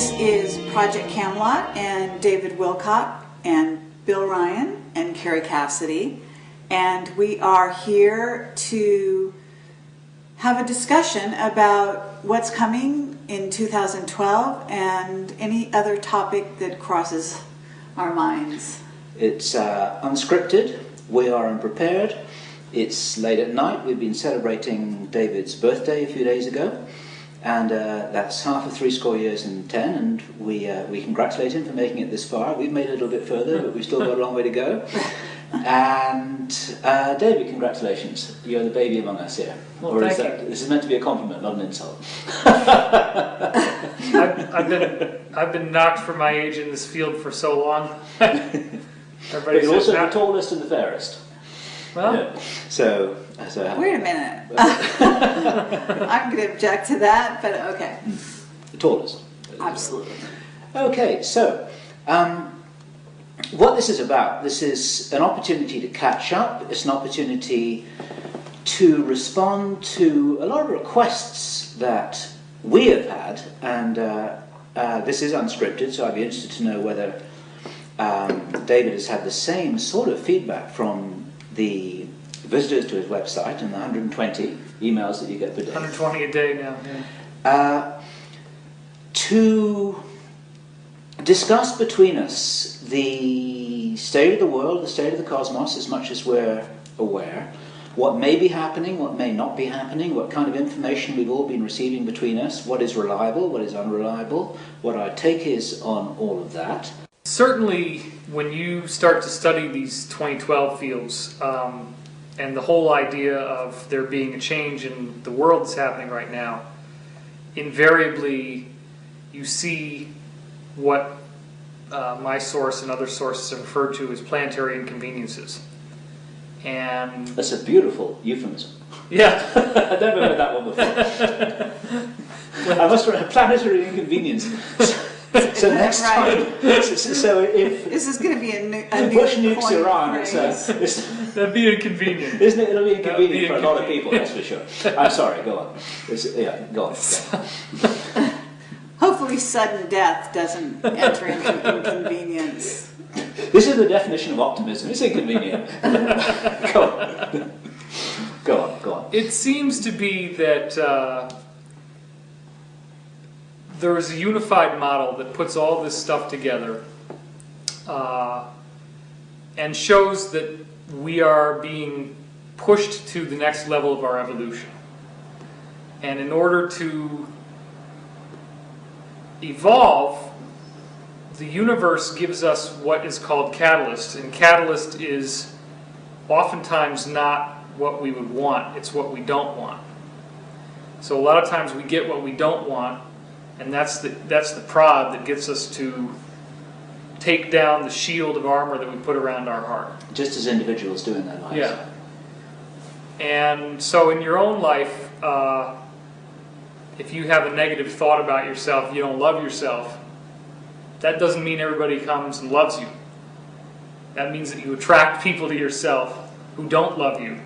This is Project Camelot and David Wilcock and Bill Ryan and Carrie Cassidy, and we are here to have a discussion about what's coming in 2012 and any other topic that crosses our minds. It's unscripted, we are unprepared, it's late at night, we've been celebrating David's birthday a few days ago, and that's half of 70 years and 10, and we congratulate him for making it this far. We've made it a little bit further, but we've still got a long way to go. And David, congratulations, you're the baby among us here. Well, or is thank that, this is meant to be a compliment, not an insult. I've been knocked for my age in this field for so long. But you're also the tallest and the fairest. Well, yeah. So wait a minute. I'm going to object to that, but okay. The tallest. Absolutely. Okay, so what this is about, this is an opportunity to catch up, it's an opportunity to respond to a lot of requests that we have had, and this is unscripted, so I'd be interested to know whether David has had the same sort of feedback from the visitors to his website and the 120 emails that you get per day. 120 a day now. Yeah. To discuss between us the state of the world, the state of the cosmos, as much as we're aware, what may be happening, what may not be happening, what kind of information we've all been receiving between us, what is reliable, what is unreliable, what our take is on all of that. Certainly, when you start to study these 2012 fields, and the whole idea of there being a change in the world that's happening right now, invariably you see what my source and other sources have referred to as planetary inconveniences. And that's a beautiful euphemism. Yeah. I've never heard that one before. I must have a planetary inconvenience. So next time, so if this is going to be a new push nukes Iran, that'd be inconvenient, isn't it? It'll be inconvenient for a lot of people, that's for sure. I'm sorry. Go on. Go on. Yeah. Hopefully, sudden death doesn't enter into inconvenience. This is the definition of optimism. It's inconvenient. Go on. Go on. Go on. It seems to be that. There is a unified model that puts all this stuff together and shows that we are being pushed to the next level of our evolution. And in order to evolve, the universe gives us what is called catalyst, and catalyst is oftentimes not what we would want, it's what we don't want. So a lot of times we get what we don't want, and that's the prod that gets us to take down the shield of armor that we put around our heart. Just as individuals do in their lives. Yeah. And so in your own life, if you have a negative thought about yourself, you don't love yourself, that doesn't mean everybody comes and loves you. That means that you attract people to yourself who don't love you.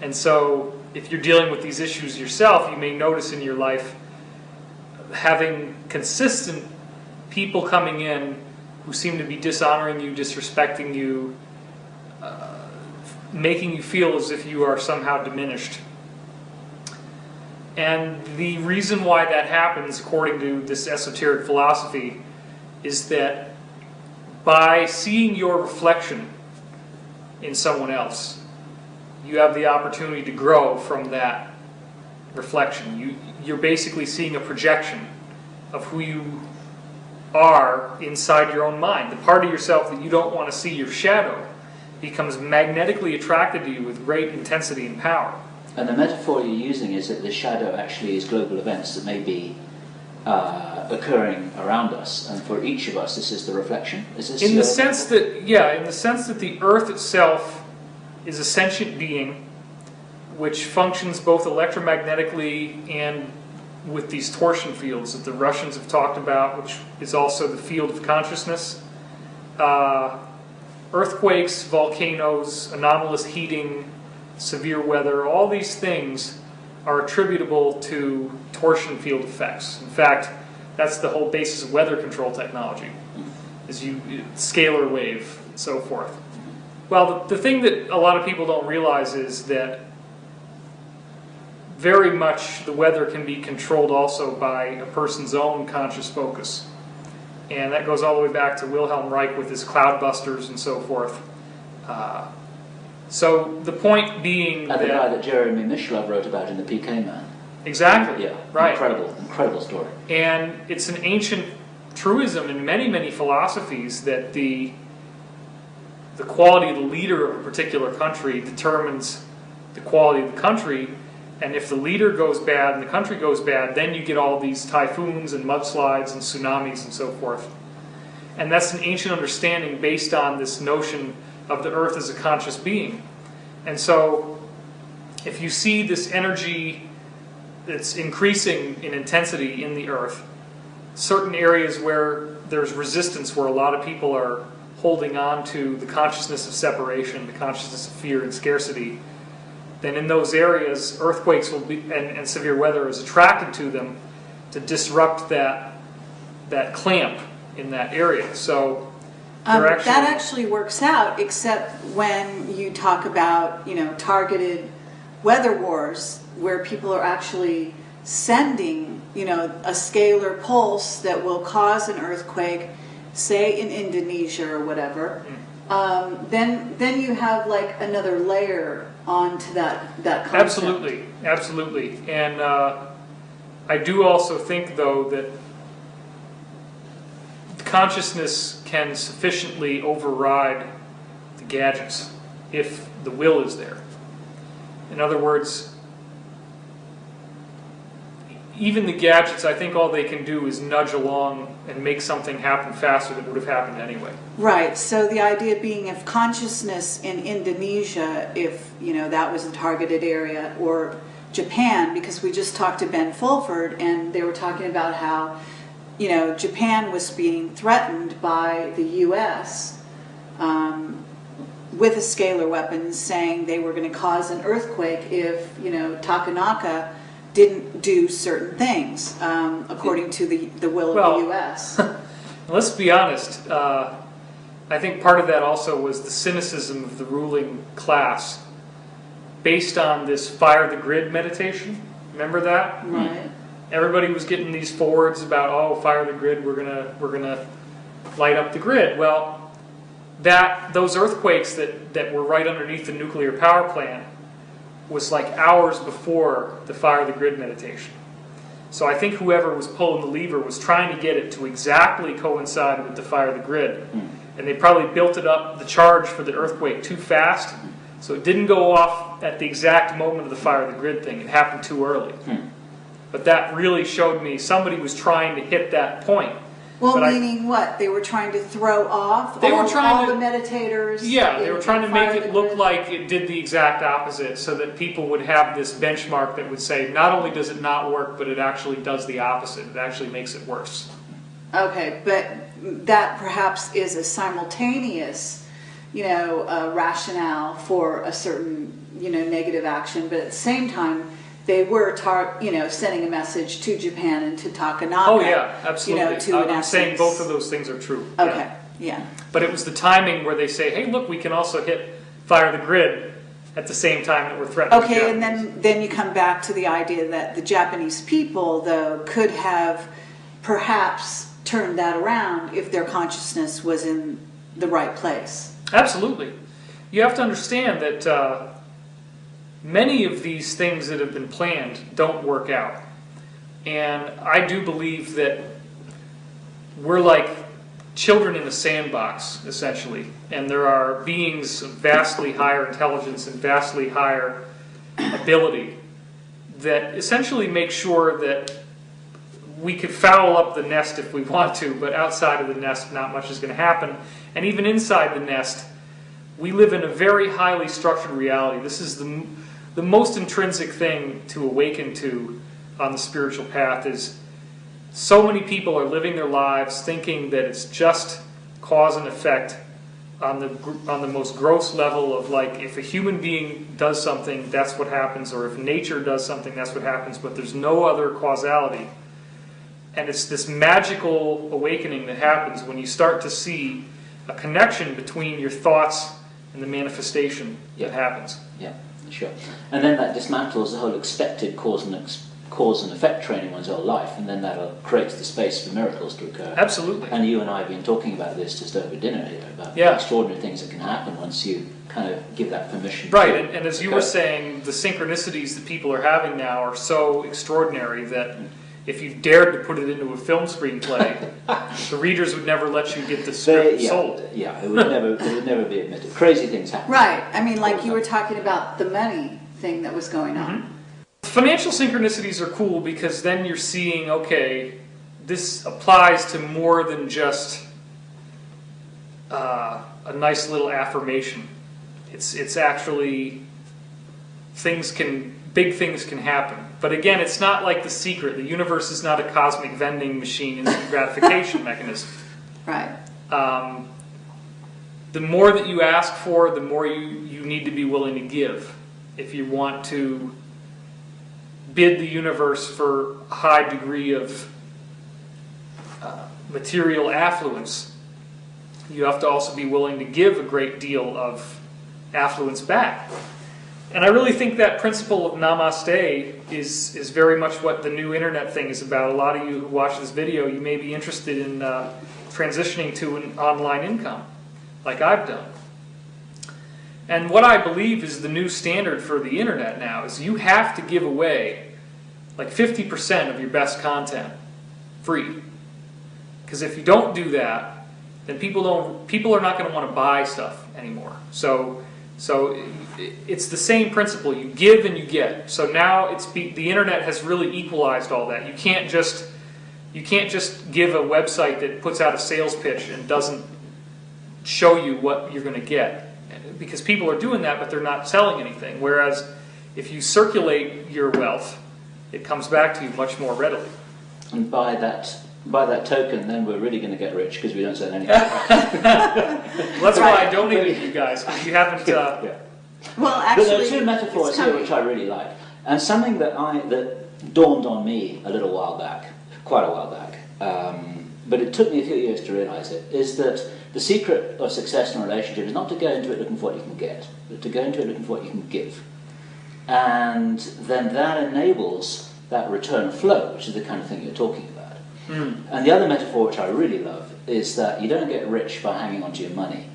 And so if you're dealing with these issues yourself, you may notice in your life having consistent people coming in who seem to be dishonoring you, disrespecting you, making you feel as if you are somehow diminished. And the reason why that happens, according to this esoteric philosophy, is that by seeing your reflection in someone else, you have the opportunity to grow from that reflection. You're basically seeing a projection of who you are inside your own mind. The part of yourself that you don't want to see, your shadow, becomes magnetically attracted to you with great intensity and power. And the metaphor you're using is that the shadow actually is global events that may be occurring around us, and for each of us this is the reflection. Is this in the sense that the Earth itself is a sentient being which functions both electromagnetically and with these torsion fields that the Russians have talked about, which is also the field of consciousness. Earthquakes, volcanoes, anomalous heating, severe weather, all these things are attributable to torsion field effects. In fact, That's the whole basis of weather control technology, is scalar wave and so forth. Well, the thing that a lot of people don't realize is that very much the weather can be controlled also by a person's own conscious focus. And that goes all the way back to Wilhelm Reich with his cloudbusters and so forth. So the point being and the guy that Jeremy Mishlove wrote about in The PK Man. Exactly. Yeah, right. Incredible story. And it's an ancient truism in many, many philosophies that the quality of the leader of a particular country determines the quality of the country. And if the leader goes bad and the country goes bad, then you get all these typhoons and mudslides and tsunamis and so forth. And that's an ancient understanding based on this notion of the earth as a conscious being. And so if you see this energy that's increasing in intensity in the earth, certain areas where there's resistance, where a lot of people are holding on to the consciousness of separation, the consciousness of fear and scarcity, then in those areas, earthquakes will be, and severe weather is attracted to them to disrupt that clamp in that area. So that actually works out, except when you talk about targeted weather wars, where people are actually sending a scalar pulse that will cause an earthquake, say in Indonesia or whatever. Then you have like another layer onto that concept. Absolutely. And I do also think, though, that consciousness can sufficiently override the gadgets if the will is there. In other words, even the gadgets, I think all they can do is nudge along and make something happen faster than would have happened anyway. Right. So the idea being, if consciousness in Indonesia, if that was a targeted area, or Japan, because we just talked to Ben Fulford and they were talking about how Japan was being threatened by the U.S. With a scalar weapon, saying they were going to cause an earthquake if Takanaka didn't do certain things according to the will of the U.S. Let's be honest. I think part of that also was the cynicism of the ruling class, based on this fire the grid meditation. Remember that? Right. Everybody was getting these forwards about, fire the grid. We're gonna light up the grid. Well, those earthquakes that were right underneath the nuclear power plant was like hours before the fire the grid meditation. So I think whoever was pulling the lever was trying to get it to exactly coincide with the fire the grid. And they probably built it up, the charge for the earthquake, too fast. So it didn't go off at the exact moment of the fire the grid thing. It happened too early. But that really showed me somebody was trying to hit that point. Well, but meaning what? They were trying to throw off all the meditators? Yeah, they were trying to make it look like it did the exact opposite, so that people would have this benchmark that would say, not only does it not work, but it actually does the opposite. It actually makes it worse. Okay, but that perhaps is a simultaneous, rationale for a certain, negative action, but at the same time, they were, sending a message to Japan and to Takanaka. Oh yeah, absolutely. I'm saying both of those things are true. Okay, yeah. But it was the timing where they say, "Hey, look, we can also hit fire the grid at the same time that we're threatening." Okay, and then you come back to the idea that the Japanese people, though, could have perhaps turned that around if their consciousness was in the right place. Absolutely. You have to understand that many of these things that have been planned don't work out. And I do believe that we're like children in a sandbox, essentially. And there are beings of vastly higher intelligence and vastly higher ability that essentially make sure that we could foul up the nest if we want to, but outside of the nest, not much is going to happen. And even inside the nest, we live in a very highly structured reality. This is the most intrinsic thing to awaken to on the spiritual path, is so many people are living their lives thinking that it's just cause and effect on the most gross level of, like, if a human being does something, that's what happens, or if nature does something, that's what happens, but there's no other causality. And it's this magical awakening that happens when you start to see a connection between your thoughts and the manifestation that happens. Yeah, sure. And then that dismantles the whole expected cause and effect training one's whole life, and then that creates the space for miracles to occur. Absolutely. And you and I have been talking about this just over dinner here, about the extraordinary things that can happen once you kind of give that permission. Right, and as you were saying, the synchronicities that people are having now are so extraordinary that if you dared to put it into a film screenplay, the readers would never let you get the script sold. Yeah, it would never be admitted. Crazy things happen. Right. I mean, like you were talking about the money thing that was going on. Mm-hmm. Financial synchronicities are cool because then you're seeing, okay, this applies to more than just a nice little affirmation. It's actually big things can happen. But again, it's not like The Secret. The universe is not a cosmic vending machine, instant gratification mechanism. Right. The more that you ask for, the more you need to be willing to give. If you want to bid the universe for a high degree of material affluence, you have to also be willing to give a great deal of affluence back. And I really think that principle of namaste is very much what the new internet thing is about. A lot of you who watch this video, you may be interested in transitioning to an online income, like I've done. And what I believe is the new standard for the internet now is you have to give away like 50% of your best content free. Because if you don't do that, then people are not going to want to buy stuff anymore. So it's the same principle. You give and you get. So now the internet has really equalized all that. You can't just give a website that puts out a sales pitch and doesn't show you what you're going to get. Because people are doing that, but they're not selling anything. Whereas if you circulate your wealth, it comes back to you much more readily. And by that token, then we're really going to get rich because we don't sell anything. Well, that's why I donated to you guys, because you haven't... Well, actually... But there are two metaphors here which I really like. And something that dawned on me a little while back, quite a while back, but it took me a few years to realize it, is that the secret of success in a relationship is not to go into it looking for what you can get, but to go into it looking for what you can give. And then that enables that return flow, which is the kind of thing you're talking about. Mm. And the other metaphor, which I really love, is that you don't get rich by hanging onto your money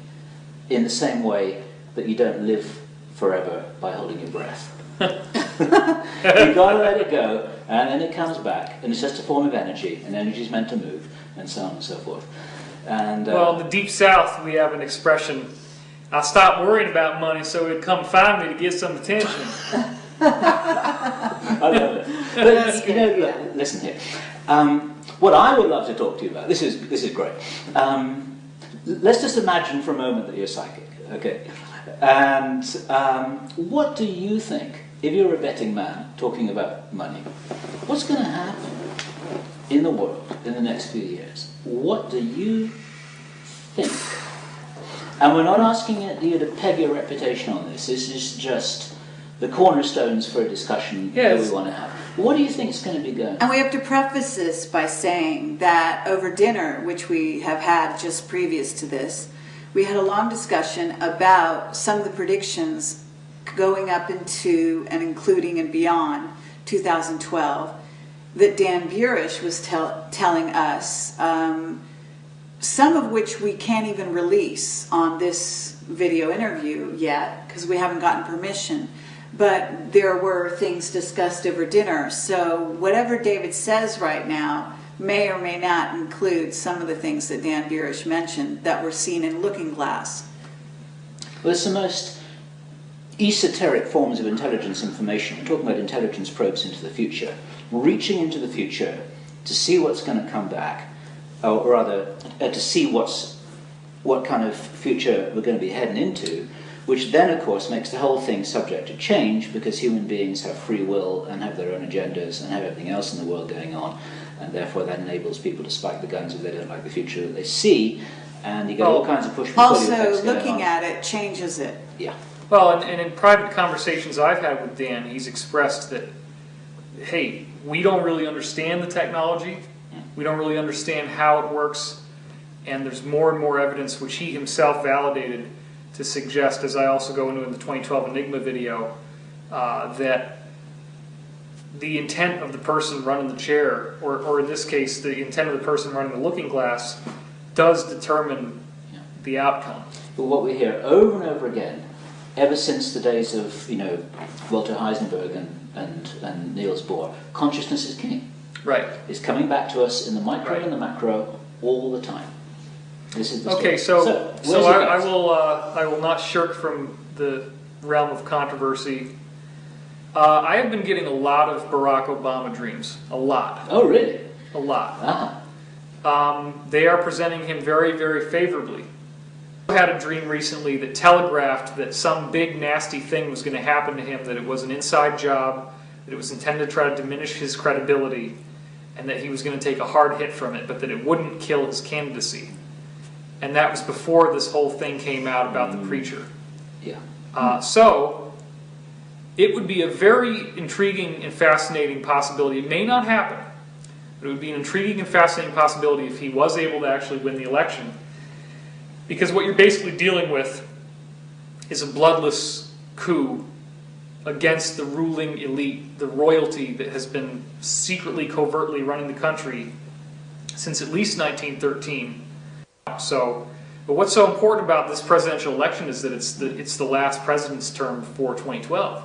in the same way that you don't live forever by holding your breath. You've got to let it go, and then it comes back, and it's just a form of energy, and energy is meant to move, and so on and so forth. And well, in the Deep South, we have an expression, I stopped worrying about money so it'd come find me to get some attention. I love it. But, you know, look, listen here. What I would love to talk to you about, this is great. Let's just imagine for a moment that you're psychic, okay? And what do you think, if you're a betting man talking about money, what's going to happen in the world in the next few years? What do you think? And we're not asking you to peg your reputation on this. This is just the cornerstones for a discussion that we want to have. What do you think is going to be going on? And we have to preface this by saying that over dinner, which we have had just previous to this, we had a long discussion about some of the predictions going up into and including and beyond 2012 that Dan Burish was telling us, some of which we can't even release on this video interview yet because we haven't gotten permission. But there were things discussed over dinner. So whatever David says right now may or may not include some of the things that Dan Burish mentioned that were seen in Looking Glass. Well, it's the most esoteric forms of intelligence information. We're talking about intelligence probes into the future, reaching into the future to see what's going to come back, or rather to see what kind of future we're going to be heading into, which then, of course, makes the whole thing subject to change because human beings have free will and have their own agendas and have everything else in the world going on, and therefore that enables people to spike the guns if they don't like the future that they see, and you get all kinds of push-pull effects going on. Also, looking at it changes it. Yeah. Well, and in private conversations I've had with Dan, he's expressed that, hey, we don't really understand the technology, We don't really understand how it works, and there's more and more evidence, which he himself validated, to suggest, as I also go into in the 2012 Enigma video, that the intent of the person running the chair, or in this case, the intent of the person running the looking glass, does determine the outcome. But what we hear over and over again, ever since the days of, you know, Walter Heisenberg and Niels Bohr, consciousness is king. Right. It's coming back to us in the micro Right. and the macro all the time. This is the Okay, story. so I will not shirk from the realm of controversy. I have been getting a lot of Barack Obama dreams. A lot. Oh, really? A lot. Ah. They are presenting him very, very favorably. I had a dream recently that telegraphed that some big nasty thing was going to happen to him, that it was an inside job, that it was intended to try to diminish his credibility, and that he was going to take a hard hit from it, but that it wouldn't kill his candidacy. And that was before this whole thing came out about the preacher. Yeah. So, it would be a very intriguing and fascinating possibility. It may not happen, but it would be an intriguing and fascinating possibility if he was able to actually win the election. Because what you're basically dealing with is a bloodless coup against the ruling elite, the royalty that has been secretly, covertly running the country since at least 1913. So, but what's so important about this presidential election is that it's the last president's term for 2012,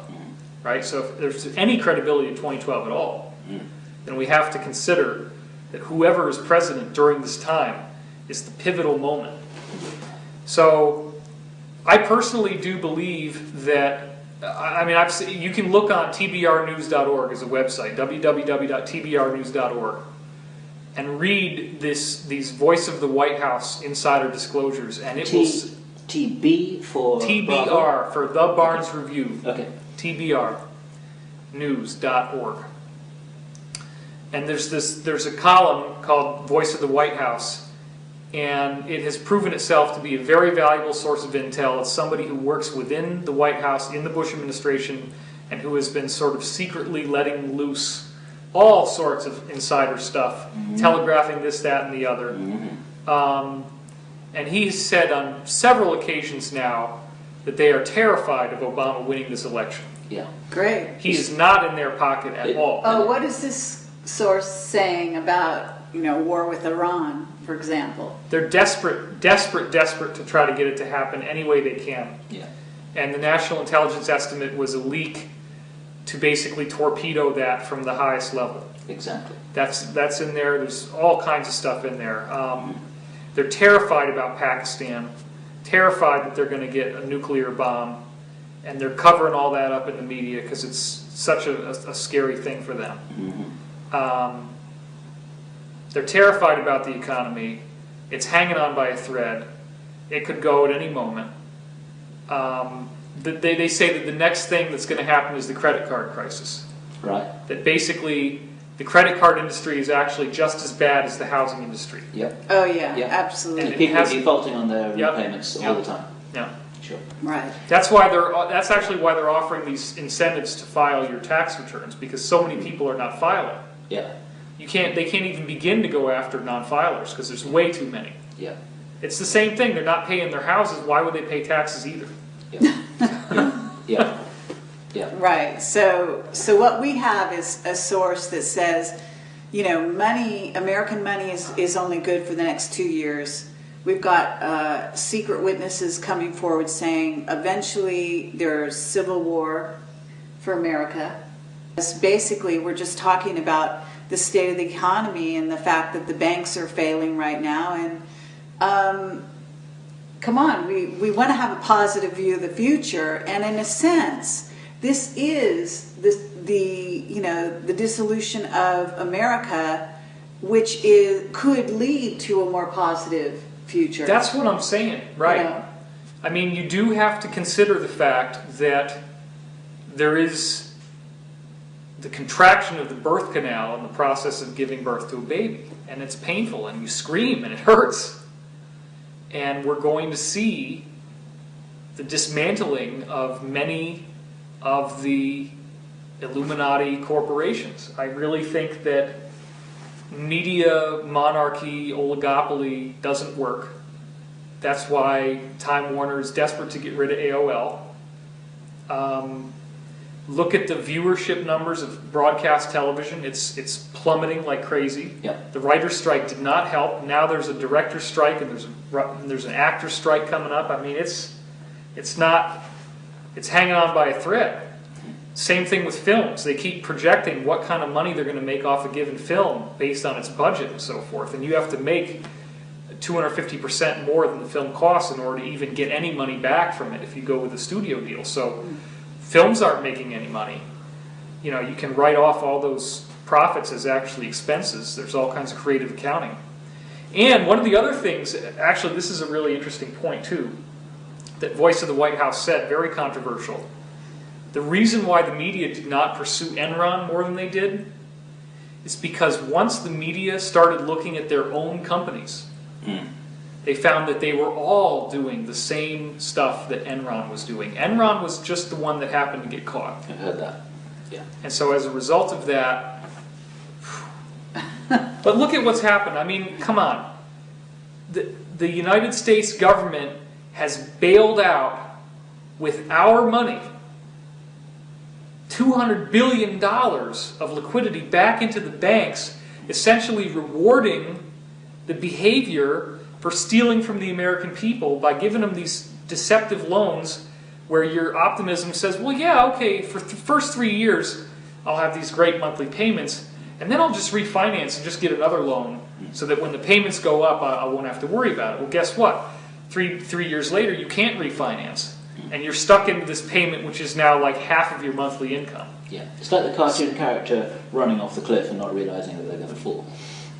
right? So if there's any credibility in 2012 at all, then we have to consider that whoever is president during this time is the pivotal moment. So, I personally do believe that, you can look on tbrnews.org as a website, www.tbrnews.org, and read these Voice of the White House insider disclosures, and it will... TB for... TBR, Bravo? For The Barnes Review. Okay. tbrnews.org. And there's a column called Voice of the White House, and it has proven itself to be a very valuable source of intel. It's somebody who works within the White House, in the Bush administration, and who has been sort of secretly letting loose all sorts of insider stuff, telegraphing this, that, and the other. And he's said on several occasions now that they are terrified of Obama winning this election. Yeah. Great. He is not in their pocket at all. Oh, what is this source saying about, war with Iran, for example? They're desperate to try to get it to happen any way they can. Yeah. And the national intelligence estimate was a leak to basically torpedo that from the highest level. Exactly. That's in there. There's all kinds of stuff in there. They're terrified about Pakistan, terrified that they're going to get a nuclear bomb, and they're covering all that up in the media because it's such a scary thing for them. They're terrified about the economy. It's hanging on by a thread. It could go at any moment. They say that the next thing that's going to happen is the credit card crisis. Right. That basically the credit card industry is actually just as bad as the housing industry. Yep. Oh, yeah, Yep. absolutely. And people are defaulting on their repayments all the time. Yeah. Sure. Right. That's actually why they're offering these incentives to file your tax returns, because so many people are not filing. Yeah. They can't even begin to go after non-filers because there's way too many. Yeah. It's the same thing. They're not paying their houses. Why would they pay taxes either? Yeah. Yeah. Yeah. Right. So what we have is a source that says, American money is only good for the next 2 years. We've got secret witnesses coming forward saying eventually there's civil war for America. Basically, we're just talking about the state of the economy and the fact that the banks are failing right now. And come on, we want to have a positive view of the future. And in a sense, this is the dissolution of America, which could lead to a more positive future. That's what I'm saying, right? I mean, you do have to consider the fact that there is the contraction of the birth canal in the process of giving birth to a baby. And it's painful, and you scream, and it hurts. And we're going to see the dismantling of many of the Illuminati corporations. I really think that media monarchy, oligopoly doesn't work. That's why Time Warner is desperate to get rid of AOL. Look at the viewership numbers of broadcast television. It's plummeting like crazy. Yep. The writer's strike did not help. Now there's a director's strike and there's an actor's strike coming up. I mean, it's hanging on by a thread. Same thing with films. They keep projecting what kind of money they're going to make off a given film based on its budget and so forth. And you have to make 250% more than the film costs in order to even get any money back from it if you go with a studio deal. So films aren't making any money. You know, you can write off all those profits as actually expenses. There's all kinds of creative accounting. And one of the other things, actually this is a really interesting point too, that Voice of the White House said, very controversial. The reason why the media did not pursue Enron more than they did is because once the media started looking at their own companies, they found that they were all doing the same stuff that Enron was doing. Enron was just the one that happened to get caught. I heard that. Yeah. And so as a result of that, but look at what's happened. I mean, come on. The United States government has bailed out, with our money, $200 billion of liquidity back into the banks, essentially rewarding the behavior for stealing from the American people by giving them these deceptive loans where your optimism says, well, yeah, okay, for the first 3 years, I'll have these great monthly payments, and then I'll just refinance and just get another loan so that when the payments go up, I won't have to worry about it. Well, guess what? Three years later, you can't refinance, and you're stuck into this payment, which is now like half of your monthly income. Yeah, it's like the cartoon character running off the cliff and not realizing that they're going to fall.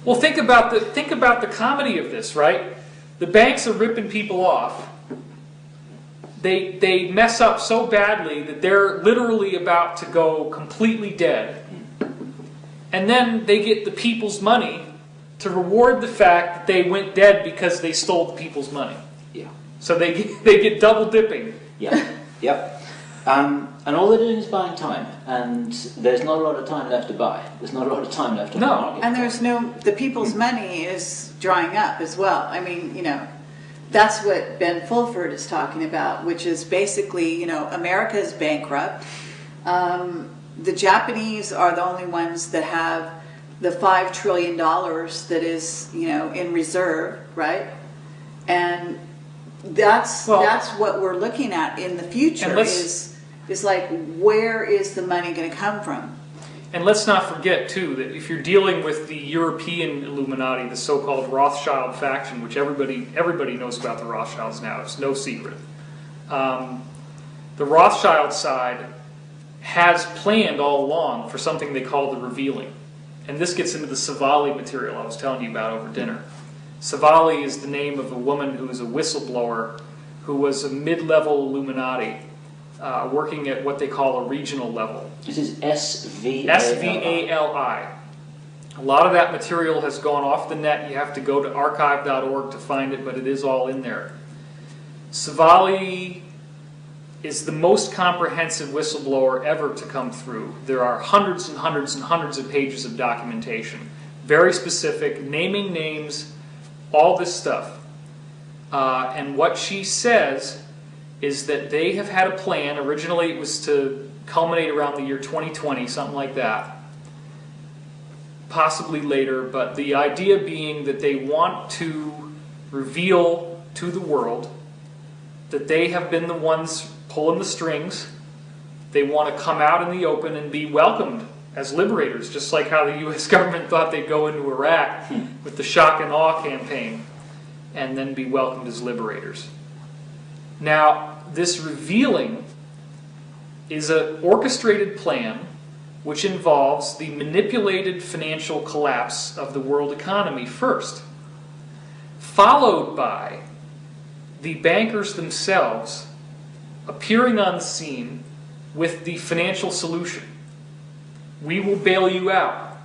Well, think about the comedy of this, right? The banks are ripping people off. They mess up so badly that they're literally about to go completely dead. And then they get the people's money to reward the fact that they went dead because they stole the people's money. Yeah. So they get double dipping. Yeah. Yep. And all they're doing is buying time, and there's not a lot of time left to buy. There's not a lot of time left to buy. And the people's money is drying up as well. I mean, you know, that's what Ben Fulford is talking about, which is basically, you know, America is bankrupt. The Japanese are the only ones that have the $5 trillion that is, you know, in reserve, right? And that's what we're looking at in the future is like, where is the money going to come from? And let's not forget, too, that if you're dealing with the European Illuminati, the so-called Rothschild faction, which everybody knows about the Rothschilds now, it's no secret. The Rothschild side has planned all along for something they call the revealing. And this gets into the Savali material I was telling you about over dinner. Savali is the name of a woman who is a whistleblower who was a mid-level Illuminati working at what they call a regional level. This is SVALI. SVALI. A lot of that material has gone off the net. You have to go to archive.org to find it, but it is all in there. Savali is the most comprehensive whistleblower ever to come through. There are hundreds and hundreds and hundreds of pages of documentation. Very specific, naming names, all this stuff. And what she says is that they have had a plan. Originally it was to culminate around the year 2020, something like that. Possibly later, but the idea being that they want to reveal to the world that they have been the ones pulling the strings. They want to come out in the open and be welcomed as liberators, just like how the U.S. government thought they'd go into Iraq with the shock and awe campaign and then be welcomed as liberators. Now, this revealing is an orchestrated plan which involves the manipulated financial collapse of the world economy first, followed by the bankers themselves appearing on the scene with the financial solution. We will bail you out.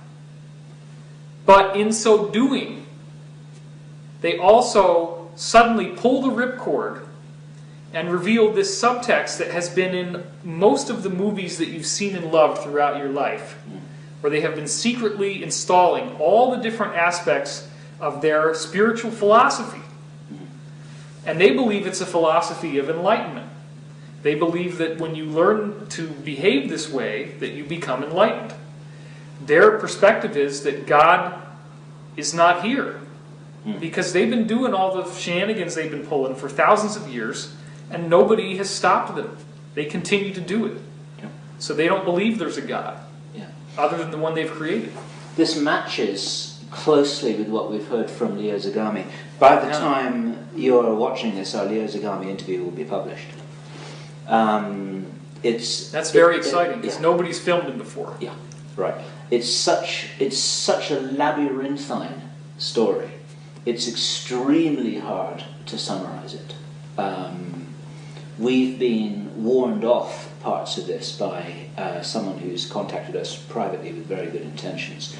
But in so doing, they also suddenly pull the ripcord and reveal this subtext that has been in most of the movies that you've seen and loved throughout your life. where they have been secretly installing all the different aspects of their spiritual philosophy. And they believe it's a philosophy of enlightenment. They believe that when you learn to behave this way, that you become enlightened. Their perspective is that God is not here. Because they've been doing all the shenanigans they've been pulling for thousands of years, and nobody has stopped them. They continue to do it. Yeah. So they don't believe there's a God, Yeah. other than the one they've created. This matches closely with what we've heard from Leo Zagami. By the time you're watching this, our Leo Zagami interview will be published. That's very exciting, because nobody's filmed him before. Yeah, right. It's such a labyrinthine story. It's extremely hard to summarize it. We've been warned off parts of this by someone who's contacted us privately with very good intentions.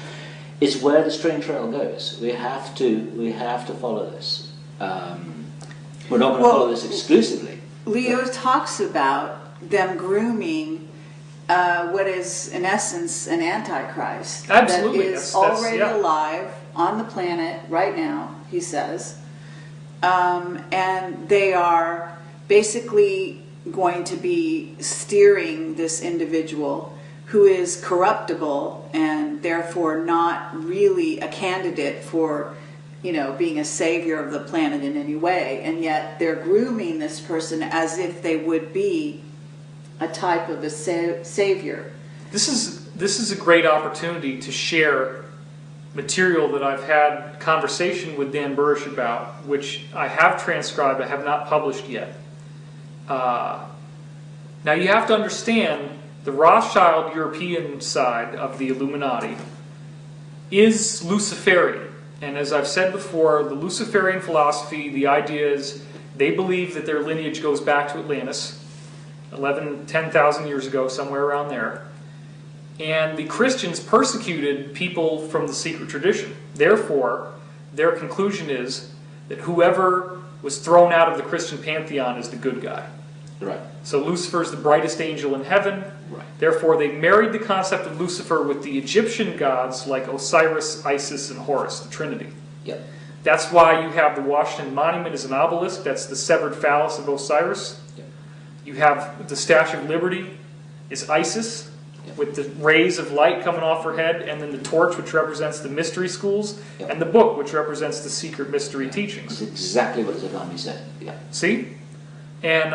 It's where the string trail goes. We have to follow this. We're not going to follow this exclusively. Leo talks about them grooming what is, in essence, an antichrist. Absolutely. That is already alive on the planet right now, he says. And they are basically going to be steering this individual who is corruptible and therefore not really a candidate for, being a savior of the planet in any way. And yet they're grooming this person as if they would be a type of a savior. This is a great opportunity to share material that I've had conversation with Dan Burrish about, which I have transcribed, I have not published yet. Now you have to understand the Rothschild European side of the Illuminati is Luciferian. And as I've said before, the Luciferian philosophy, the idea is they believe that their lineage goes back to Atlantis, 10,000 years ago, somewhere around there. And the Christians persecuted people from the secret tradition. Therefore, their conclusion is that whoever was thrown out of the Christian pantheon is the good guy. Right. So Lucifer is the brightest angel in heaven. Right. Therefore, they married the concept of Lucifer with the Egyptian gods like Osiris, Isis, and Horus, the Trinity. Yep. That's why you have the Washington Monument as an obelisk. That's the severed phallus of Osiris. Yep. You have the Statue of Liberty is Isis, Yep. with the rays of light coming off her head, and then the torch, which represents the mystery schools, Yep. and the book, which represents the secret mystery teachings. It's exactly what Zagami said. Yeah. See? And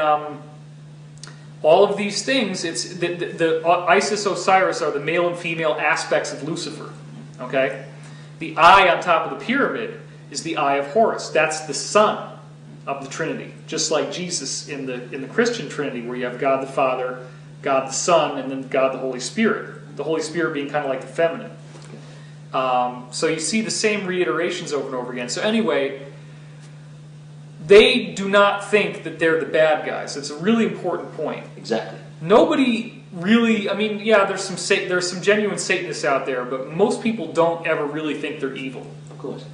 all of these things, it's the Isis, Osiris are the male and female aspects of Lucifer. Okay? The eye on top of the pyramid is the eye of Horus. That's the son of the Trinity. Just like Jesus in the Christian Trinity, where you have God the Father, God the Son, and then God the Holy Spirit. The Holy Spirit being kind of like the feminine. So you see the same reiterations over and over again. So anyway, they do not think that they're the bad guys. It's a really important point. Exactly. Nobody really, yeah, there's some genuine Satanists out there, but most people don't ever really think they're evil. Of course.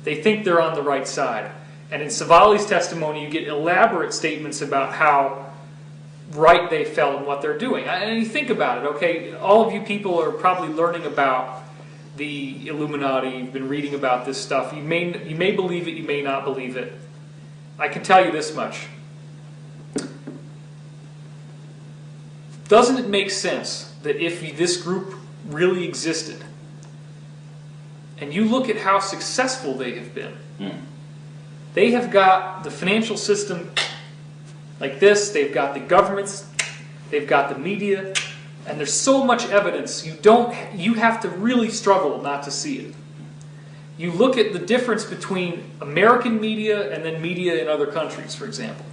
They think they're on the right side. And in Savali's testimony, you get elaborate statements about how right they felt in what they're doing. And you think about it, okay, all of you people are probably learning about the Illuminati, you've been reading about this stuff. You may believe it, you may not believe it. I can tell you this much. Doesn't it make sense that if this group really existed, and you look at how successful they have been, they have got the financial system like this, they've got the governments, they've got the media, and there's so much evidence, you have to really struggle not to see it. You look at the difference between American media and then media in other countries, for example.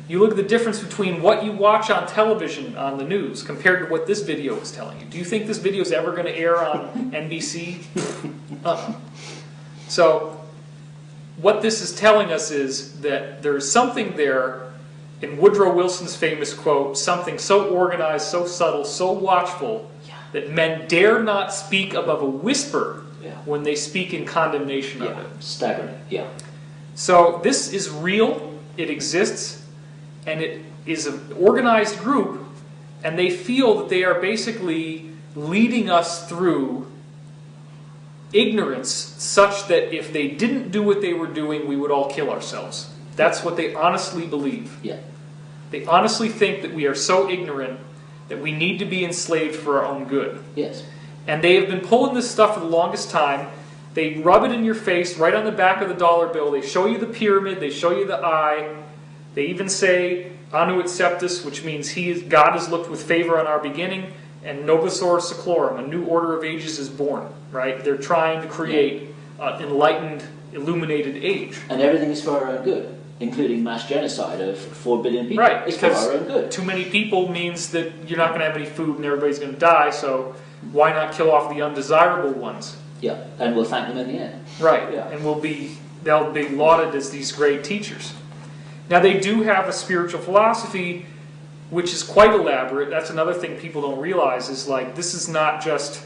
You look at the difference between what you watch on television on the news compared to what this video is telling you. Do you think this video is ever going to air on NBC? So, what this is telling us is that there's something there, in Woodrow Wilson's famous quote, something so organized, so subtle, so watchful, that men dare not speak above a whisper when they speak in condemnation of it. Staggering, yeah. So this is real, it exists, and it is an organized group, and they feel that they are basically leading us through ignorance such that if they didn't do what they were doing, we would all kill ourselves. That's what they honestly believe. Yeah. They honestly think that we are so ignorant that we need to be enslaved for our own good. Yes. And they have been pulling this stuff for the longest time. They rub it in your face right on the back of the dollar bill. They show you the pyramid. They show you the eye. They even say, Anu et Septus, which means God has looked with favor on our beginning, and Novus Ordo Seclorum, a new order of ages is born. Right? They're trying to create an enlightened, illuminated age. And everything is for our own good, including mass genocide of 4 billion people. Right, It's for because our own good. too many people means that you're not going to have any food and everybody's going to die, so why not kill off the undesirable ones? Yeah, and we'll thank them in the end. Right, Yeah. and they'll be lauded as these great teachers. Now they do have a spiritual philosophy which is quite elaborate. That's another thing people don't realize is like this is not just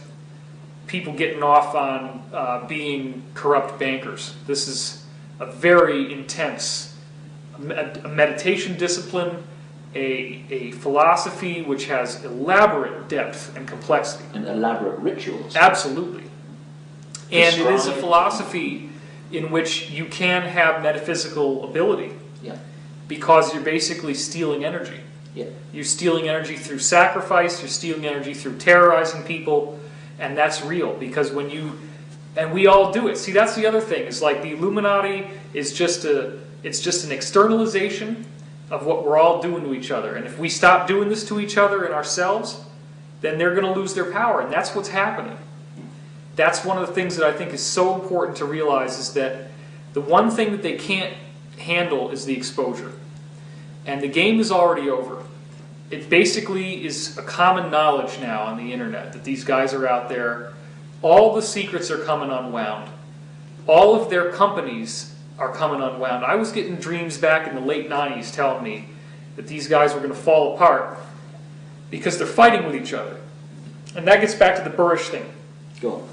people getting off on being corrupt bankers. This is a very intense a meditation discipline, a philosophy which has elaborate depth and complexity. And elaborate rituals. Absolutely. And it is a Shrine. philosophy in which you can have metaphysical ability Yeah. because you're basically stealing energy. Yeah. You're stealing energy through sacrifice, you're stealing energy through terrorizing people, and that's real because when you, and we all do it. See, that's the other thing. It's like the Illuminati is just an externalization of what we're all doing to each other. And if we stop doing this to each other and ourselves, then they're going to lose their power, and that's what's happening. That's one of the things that I think is so important to realize is that the one thing that they can't handle is the exposure. And the game is already over. It basically is a common knowledge now on the internet that these guys are out there. All the secrets are coming unwound. All of their companies are coming unwound. I was getting dreams back in the late 90s telling me that these guys were going to fall apart because they're fighting with each other. And that gets back to the Burrish thing. Go on.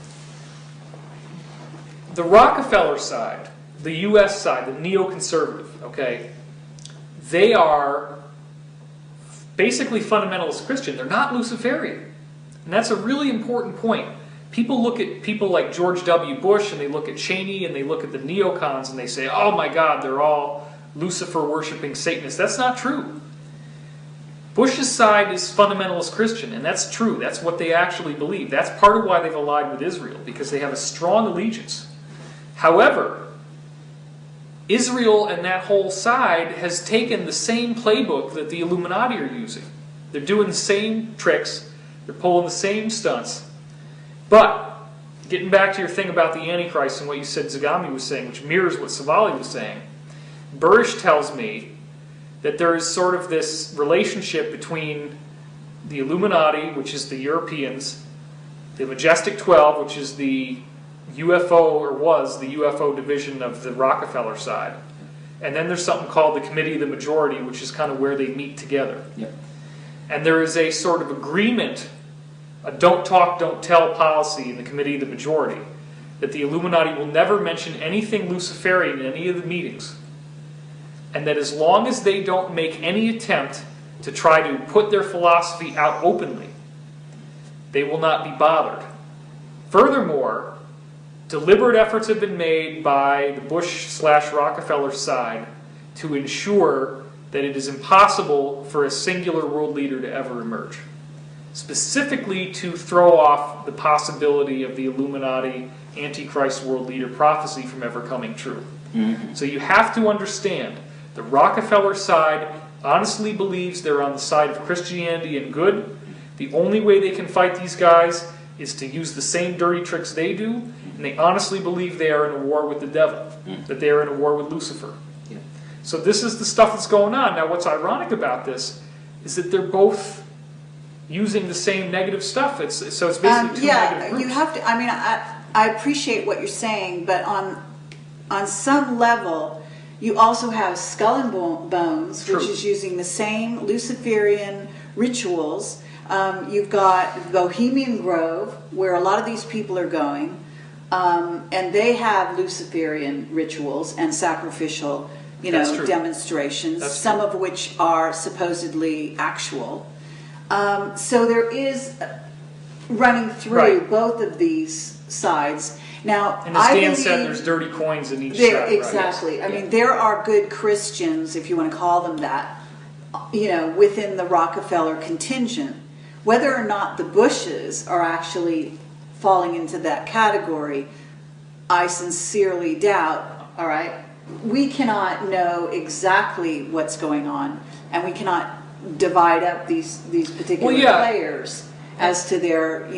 The Rockefeller side, the U.S. side, the neoconservative, okay, they are basically fundamentalist Christian. They're not Luciferian. And that's a really important point. People look at people like George W. Bush and they look at Cheney and they look at the neocons and they say, oh my God, they're all Lucifer-worshipping Satanists. That's not true. Bush's side is fundamentalist Christian, and that's true. That's what they actually believe. That's part of why they've allied with Israel, because they have a strong allegiance. However, Israel and that whole side has taken the same playbook that the Illuminati are using. They're doing the same tricks. They're pulling the same stunts. But, getting back to your thing about the Antichrist and what you said Zagami was saying, which mirrors what Savali was saying, Burrish tells me that there is sort of this relationship between the Illuminati, which is the Europeans, the Majestic 12, which is the UFO, or was the UFO division of the Rockefeller side. And then there's something called the Committee of the Majority, which is kind of where they meet together. Yep. And there is a sort of agreement, a don't talk, don't tell policy in the Committee of the Majority, that the Illuminati will never mention anything Luciferian in any of the meetings. And that as long as they don't make any attempt to try to put their philosophy out openly, they will not be bothered. Furthermore, deliberate efforts have been made by the Bush/Rockefeller side to ensure that it is impossible for a singular world leader to ever emerge. Specifically to throw off the possibility of the Illuminati Antichrist world leader prophecy from ever coming true. Mm-hmm. So you have to understand, the Rockefeller side honestly believes they're on the side of Christianity and good. The only way they can fight these guys is to use the same dirty tricks they do, and they honestly believe they are in a war with the devil, that they are in a war with Lucifer. Yeah. So this is the stuff that's going on. Now what's ironic about this is that they're both using the same negative stuff. So it's basically two negative groups. You have to, I mean, I appreciate what you're saying, but on some level, you also have Skull and Bones, True. which is using the same Luciferian rituals. You've got Bohemian Grove, where a lot of these people are going, and they have Luciferian rituals and sacrificial, That's true. demonstrations, That's some true. of which are supposedly actual. So there is, running through Right. both of these sides. Now, And as I Dan said, believe there's dirty coins in each there, side. exactly. Right? I mean, there are good Christians, if you want to call them that, within the Rockefeller contingent. Whether or not the Bushes are actually falling into that category, I sincerely doubt. All right, we cannot know exactly what's going on, and we cannot divide up these particular players as to their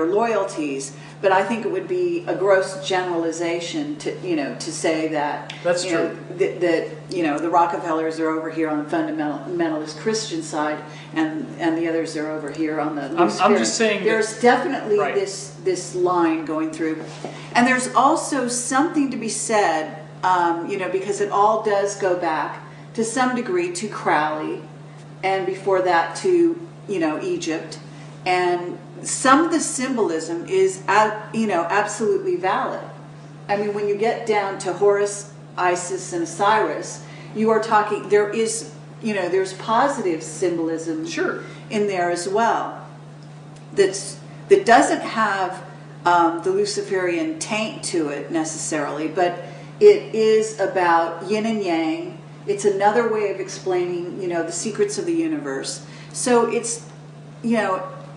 loyalties. But I think it would be a gross generalization to say that That's true. That the Rockefellers are over here on the fundamentalist Christian side, and the others are over here on the Luciferian. I'm just saying there's definitely right. this line going through, and there's also something to be said, because it all does go back to some degree to Crowley, and before that to Egypt, and some of the symbolism is absolutely valid. I mean, when you get down to Horus, Isis, and Osiris, you are talking. There's positive symbolism in there as well. That doesn't have the Luciferian taint to it necessarily, but it is about yin and yang. It's another way of explaining, the secrets of the universe. So it's,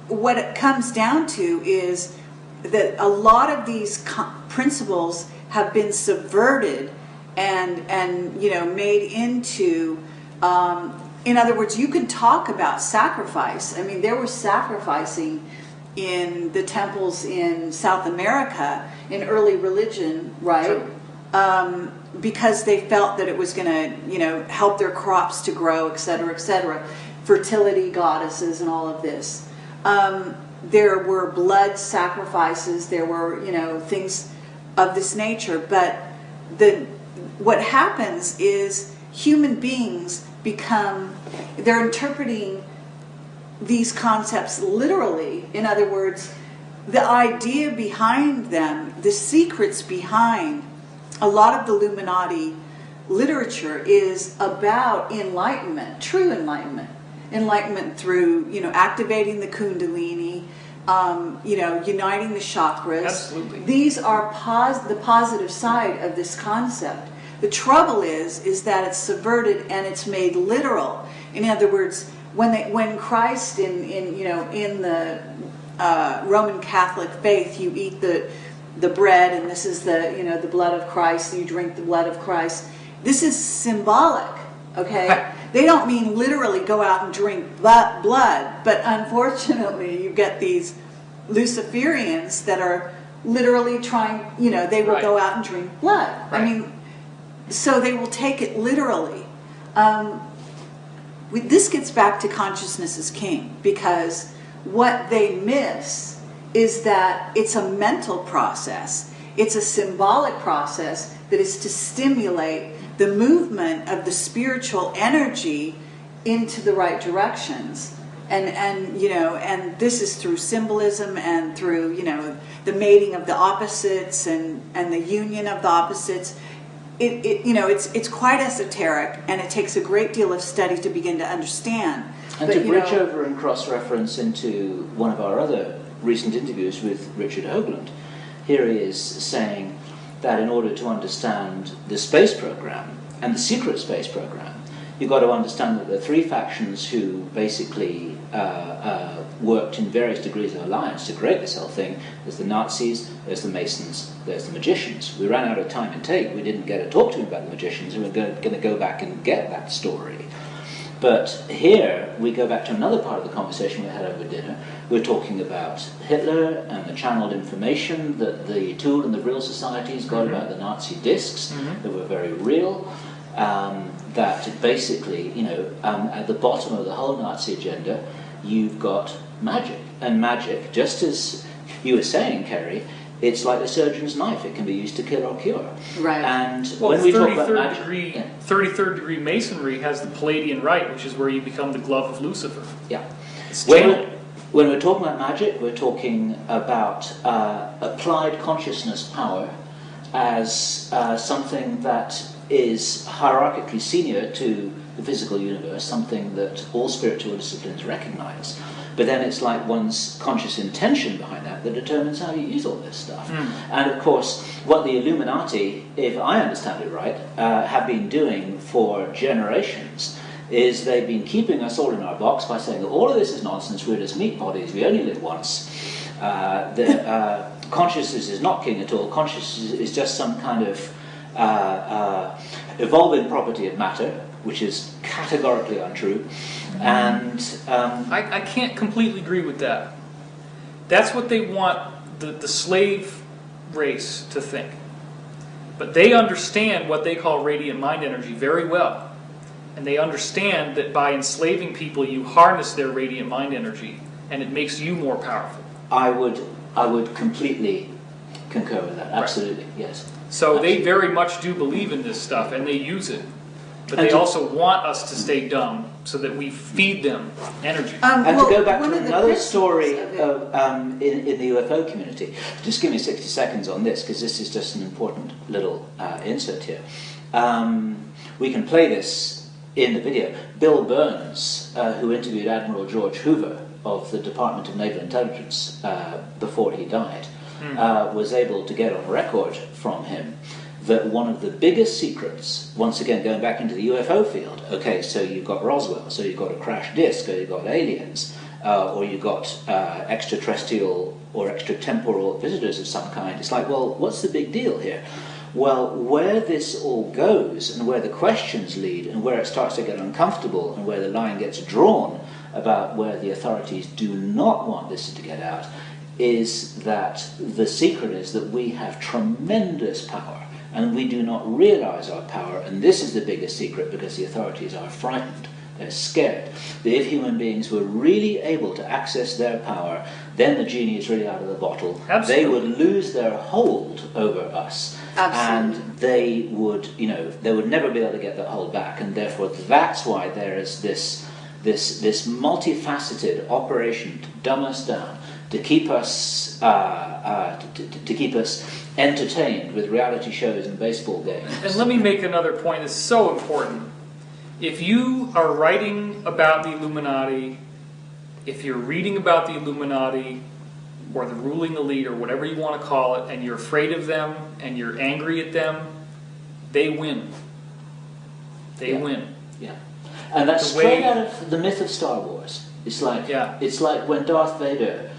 what it comes down to is that a lot of these principles have been subverted and made into, in other words, you can talk about sacrifice. I mean, there was sacrificing in the temples in South America in early religion, right? Sure. Because they felt that it was going to, help their crops to grow, et cetera, fertility goddesses and all of this. There were blood sacrifices. There were, things of this nature. But what happens is human beings they're interpreting these concepts literally. In other words, the idea behind them, the secrets behind a lot of the Illuminati literature is about enlightenment, true enlightenment. Enlightenment through, activating the Kundalini, uniting the chakras. Absolutely. These are the positive side of this concept. The trouble is that it's subverted and it's made literal. In other words, when Christ in the Roman Catholic faith, you eat the bread, and this is the blood of Christ. You drink the blood of Christ. This is symbolic. Okay. They don't mean literally go out and drink blood, but unfortunately you get these Luciferians that are literally trying, they will go out and drink blood. Right. I mean, so they will take it literally. This gets back to consciousness is king, because what they miss is that it's a mental process. It's a symbolic process that is to stimulate the movement of the spiritual energy into the right directions, and this is through symbolism and through the mating of the opposites and the union of the opposites. It's quite esoteric, and it takes a great deal of study to begin to understand. And to bridge over and cross-reference into one of our other recent interviews with Richard Hoagland, here he is saying that in order to understand the space program and the secret space program, you've got to understand that there are three factions who basically worked in various degrees of alliance to create this whole thing. There's the Nazis, there's the Masons, there's the magicians. We ran out of time and tape. We didn't get to talk to him about the magicians, and we're going to go back and get that story. But here we go back to another part of the conversation we had over dinner. We're talking about Hitler and the channeled information that the Tool and the Real Societies got about the Nazi discs that were very real. That basically, at the bottom of the whole Nazi agenda, you've got magic. And magic, just as you were saying, Kerry, it's like the surgeon's knife. It can be used to kill or cure. Right. And when we talk about magic... 33rd degree masonry has the Palladian rite, which is where you become the glove of Lucifer. Yeah. It's When we're talking about magic, we're talking about applied consciousness power as something that is hierarchically senior to the physical universe, something that all spiritual disciplines recognize. but then it's like one's conscious intention behind that that determines how you use all this stuff. And of course, what the Illuminati, if I understand it right, have been doing for generations is they've been keeping us all in our box by saying that all of this is nonsense, we're just meat bodies, we only live once. Consciousness is not king at all, consciousness is just some kind of evolving property of matter, which is categorically untrue. And I can't completely agree with that. That's what they want the slave race to think. But they understand what they call radiant mind energy very well. And they understand that by enslaving people, you harness their radiant mind energy, and it makes you more powerful. I would completely concur with that. Absolutely, right. Yes. So absolutely. They very much do believe in this stuff, and they use it. But they also want us to stay dumb so that we feed them energy. And to go back to another story in the UFO community, just give me 60 seconds on this, because this is just an important little insert here. We can play this in the video. Bill Burns, who interviewed Admiral George Hoover of the Department of Naval Intelligence before he died, was able to get on record from him that one of the biggest secrets, once again going back into the UFO field, okay, so you've got Roswell, so you've got a crash disk, or you've got aliens, or you've got extraterrestrial or extratemporal visitors of some kind. It's like, well, what's the big deal here? Well, where this all goes, and where the questions lead, and where it starts to get uncomfortable, and where the line gets drawn about where the authorities do not want this to get out, is that the secret is that we have tremendous power, and we do not realize our power, and this is the biggest secret because the authorities are frightened. They're scared. That if human beings were really able to access their power, then the genie is really out of the bottle. Absolutely. They would lose their hold over us. Absolutely. And they would, they would never be able to get that hold back, and therefore that's why there is this multifaceted operation to dumb us down, to keep us to keep us entertained with reality shows and baseball games. And let me make another point that's so important. If you are writing about the Illuminati, if you're reading about the Illuminati or the ruling elite or whatever you want to call it, and you're afraid of them and you're angry at them, they win. They win. Yeah. And that's straight out of the myth of Star Wars. It's like when Darth Vader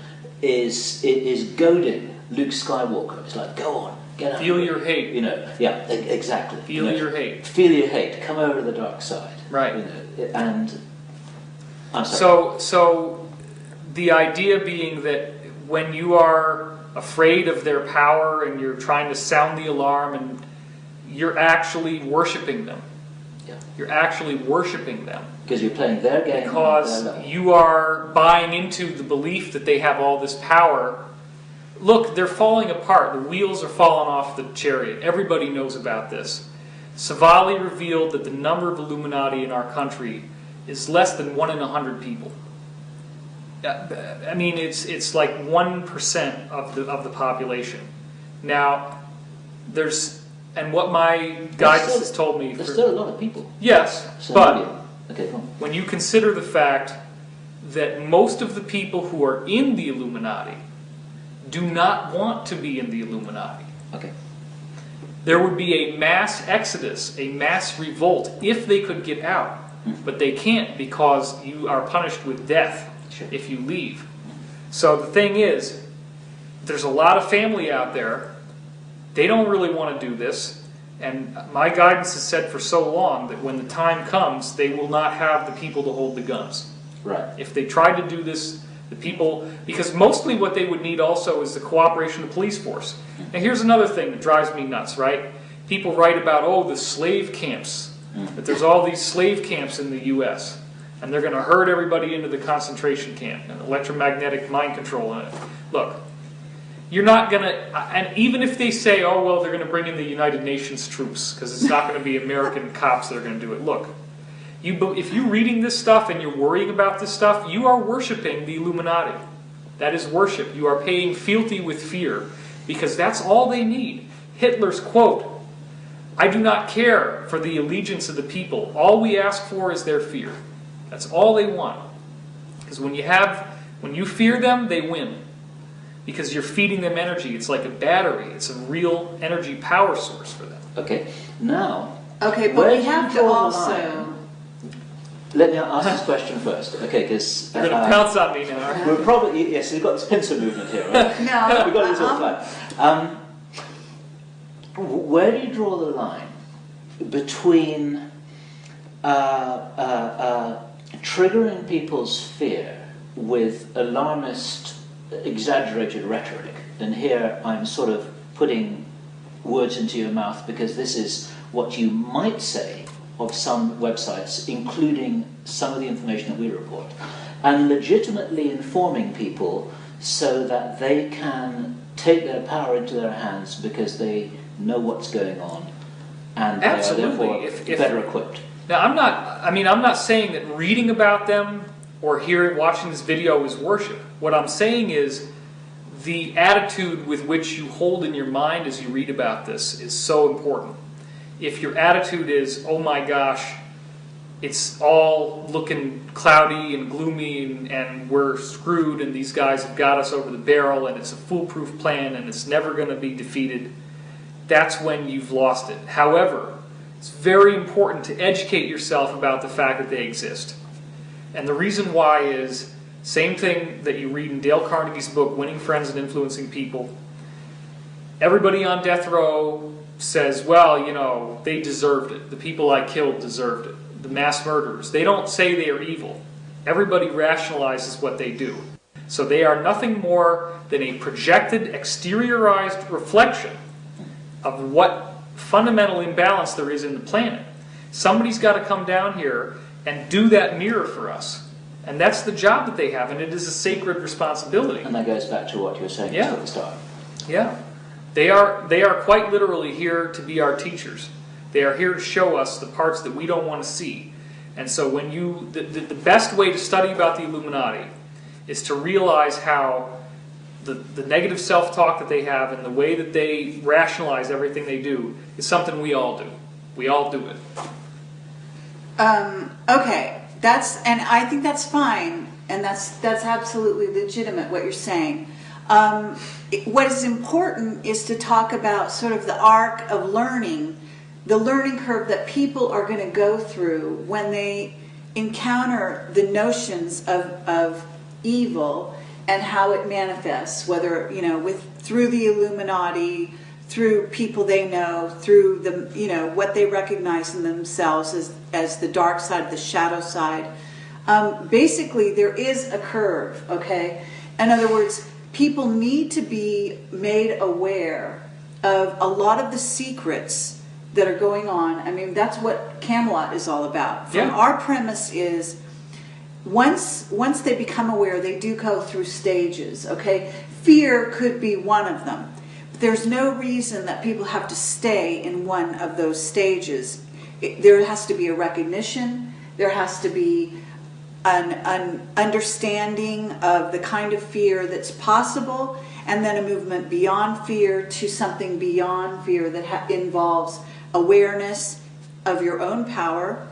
is goading Luke Skywalker. It's like, go on, get out. Feel your hate. Exactly. Feel your hate. Feel your hate. Come over to the dark side. Right. And I'm sorry. So the idea being that when you are afraid of their power and you're trying to sound the alarm, and you're actually worshiping them. Yeah. You're actually worshiping them. Because you're playing their game. Because you are buying into the belief that they have all this power. Look, they're falling apart. The wheels are falling off the chariot. Everybody knows about this. Savali revealed that the number of Illuminati in our country is less than 1 in 100 people. I mean, it's like 1% of the population. Now, and what my guidance has told me... There's still a lot of people. Yes, So but okay, cool. when you consider the fact that most of the people who are in the Illuminati do not want to be in the Illuminati. Okay. There would be a mass exodus, a mass revolt, if they could get out. But they can't, because you are punished with death if you leave. So the thing is, there's a lot of family out there. They don't really want to do this. And my guidance has said for so long that when the time comes, they will not have the people to hold the guns. Right. If they tried to do this, the people... Because mostly what they would need also is the cooperation of the police force. Now here's another thing that drives me nuts, right? People write about, the slave camps. That there's all these slave camps in the U.S. And they're going to herd everybody into the concentration camp. And electromagnetic mind control in it. Look, you're not going to... And even if they say, they're going to bring in the United Nations troops, because it's not going to be American cops that are going to do it. Look, if you're reading this stuff and you're worrying about this stuff, you are worshiping the Illuminati. That is worship. You are paying fealty with fear, because that's all they need. Hitler's quote, "I do not care for the allegiance of the people. All we ask for is their fear." That's all they want. Because when you have When you fear them, they win. Because you're feeding them energy. It's like a battery. It's a real energy power source for them. Okay, now... Okay, but where we do you have to draw the also... line? Let me ask this question first, okay, because... You're going to pounce on me now. We're probably... Yes, we've got this pincer movement here, right? No. We've got this all flat. Where do you draw the line between triggering people's fear with alarmist, exaggerated rhetoric? And here I'm sort of putting words into your mouth because this is what you might say of some websites, including some of the information that we report, and legitimately informing people so that they can take their power into their hands because they know what's going on and Absolutely. they are therefore better equipped. Now, I'm not saying that reading about them or watching this video is worship. What I'm saying is the attitude with which you hold in your mind as you read about this is so important. If your attitude is, oh my gosh, it's all looking cloudy and gloomy and we're screwed and these guys have got us over the barrel and it's a foolproof plan and it's never going to be defeated, that's when you've lost it. However, it's very important to educate yourself about the fact that they exist. And the reason why is, same thing that you read in Dale Carnegie's book, Winning Friends and Influencing People. Everybody on death row says, well, you know, they deserved it. The people I killed deserved it. The mass murderers. They don't say they are evil. Everybody rationalizes what they do. So they are nothing more than a projected, exteriorized reflection of what fundamental imbalance there is in the planet. Somebody's got to come down here and do that mirror for us. And that's the job that they have, and it is a sacred responsibility. And that goes back to what you were saying at the start. Yeah. They are quite literally here to be our teachers. They are here to show us the parts that we don't want to see. And so when the best way to study about the Illuminati is to realize how the negative self-talk that they have and the way that they rationalize everything they do is something we all do. We all do it. Okay, and I think that's fine, and that's absolutely legitimate what you're saying. What is important is to talk about sort of the arc of learning, the learning curve that people are going to go through when they encounter the notions of evil and how it manifests, whether, you know, through the Illuminati, through people they know, through the, you know, what they recognize in themselves as the dark side, the shadow side. Basically, there is a curve, okay? In other words, people need to be made aware of a lot of the secrets that are going on. I mean, that's what Camelot is all about. Our premise is, once they become aware, they do go through stages, okay? Fear could be one of them. There's no reason that people have to stay in one of those stages. There has to be a recognition. There has to be an understanding of the kind of fear that's possible, and then a movement beyond fear to something beyond fear that involves awareness of your own power,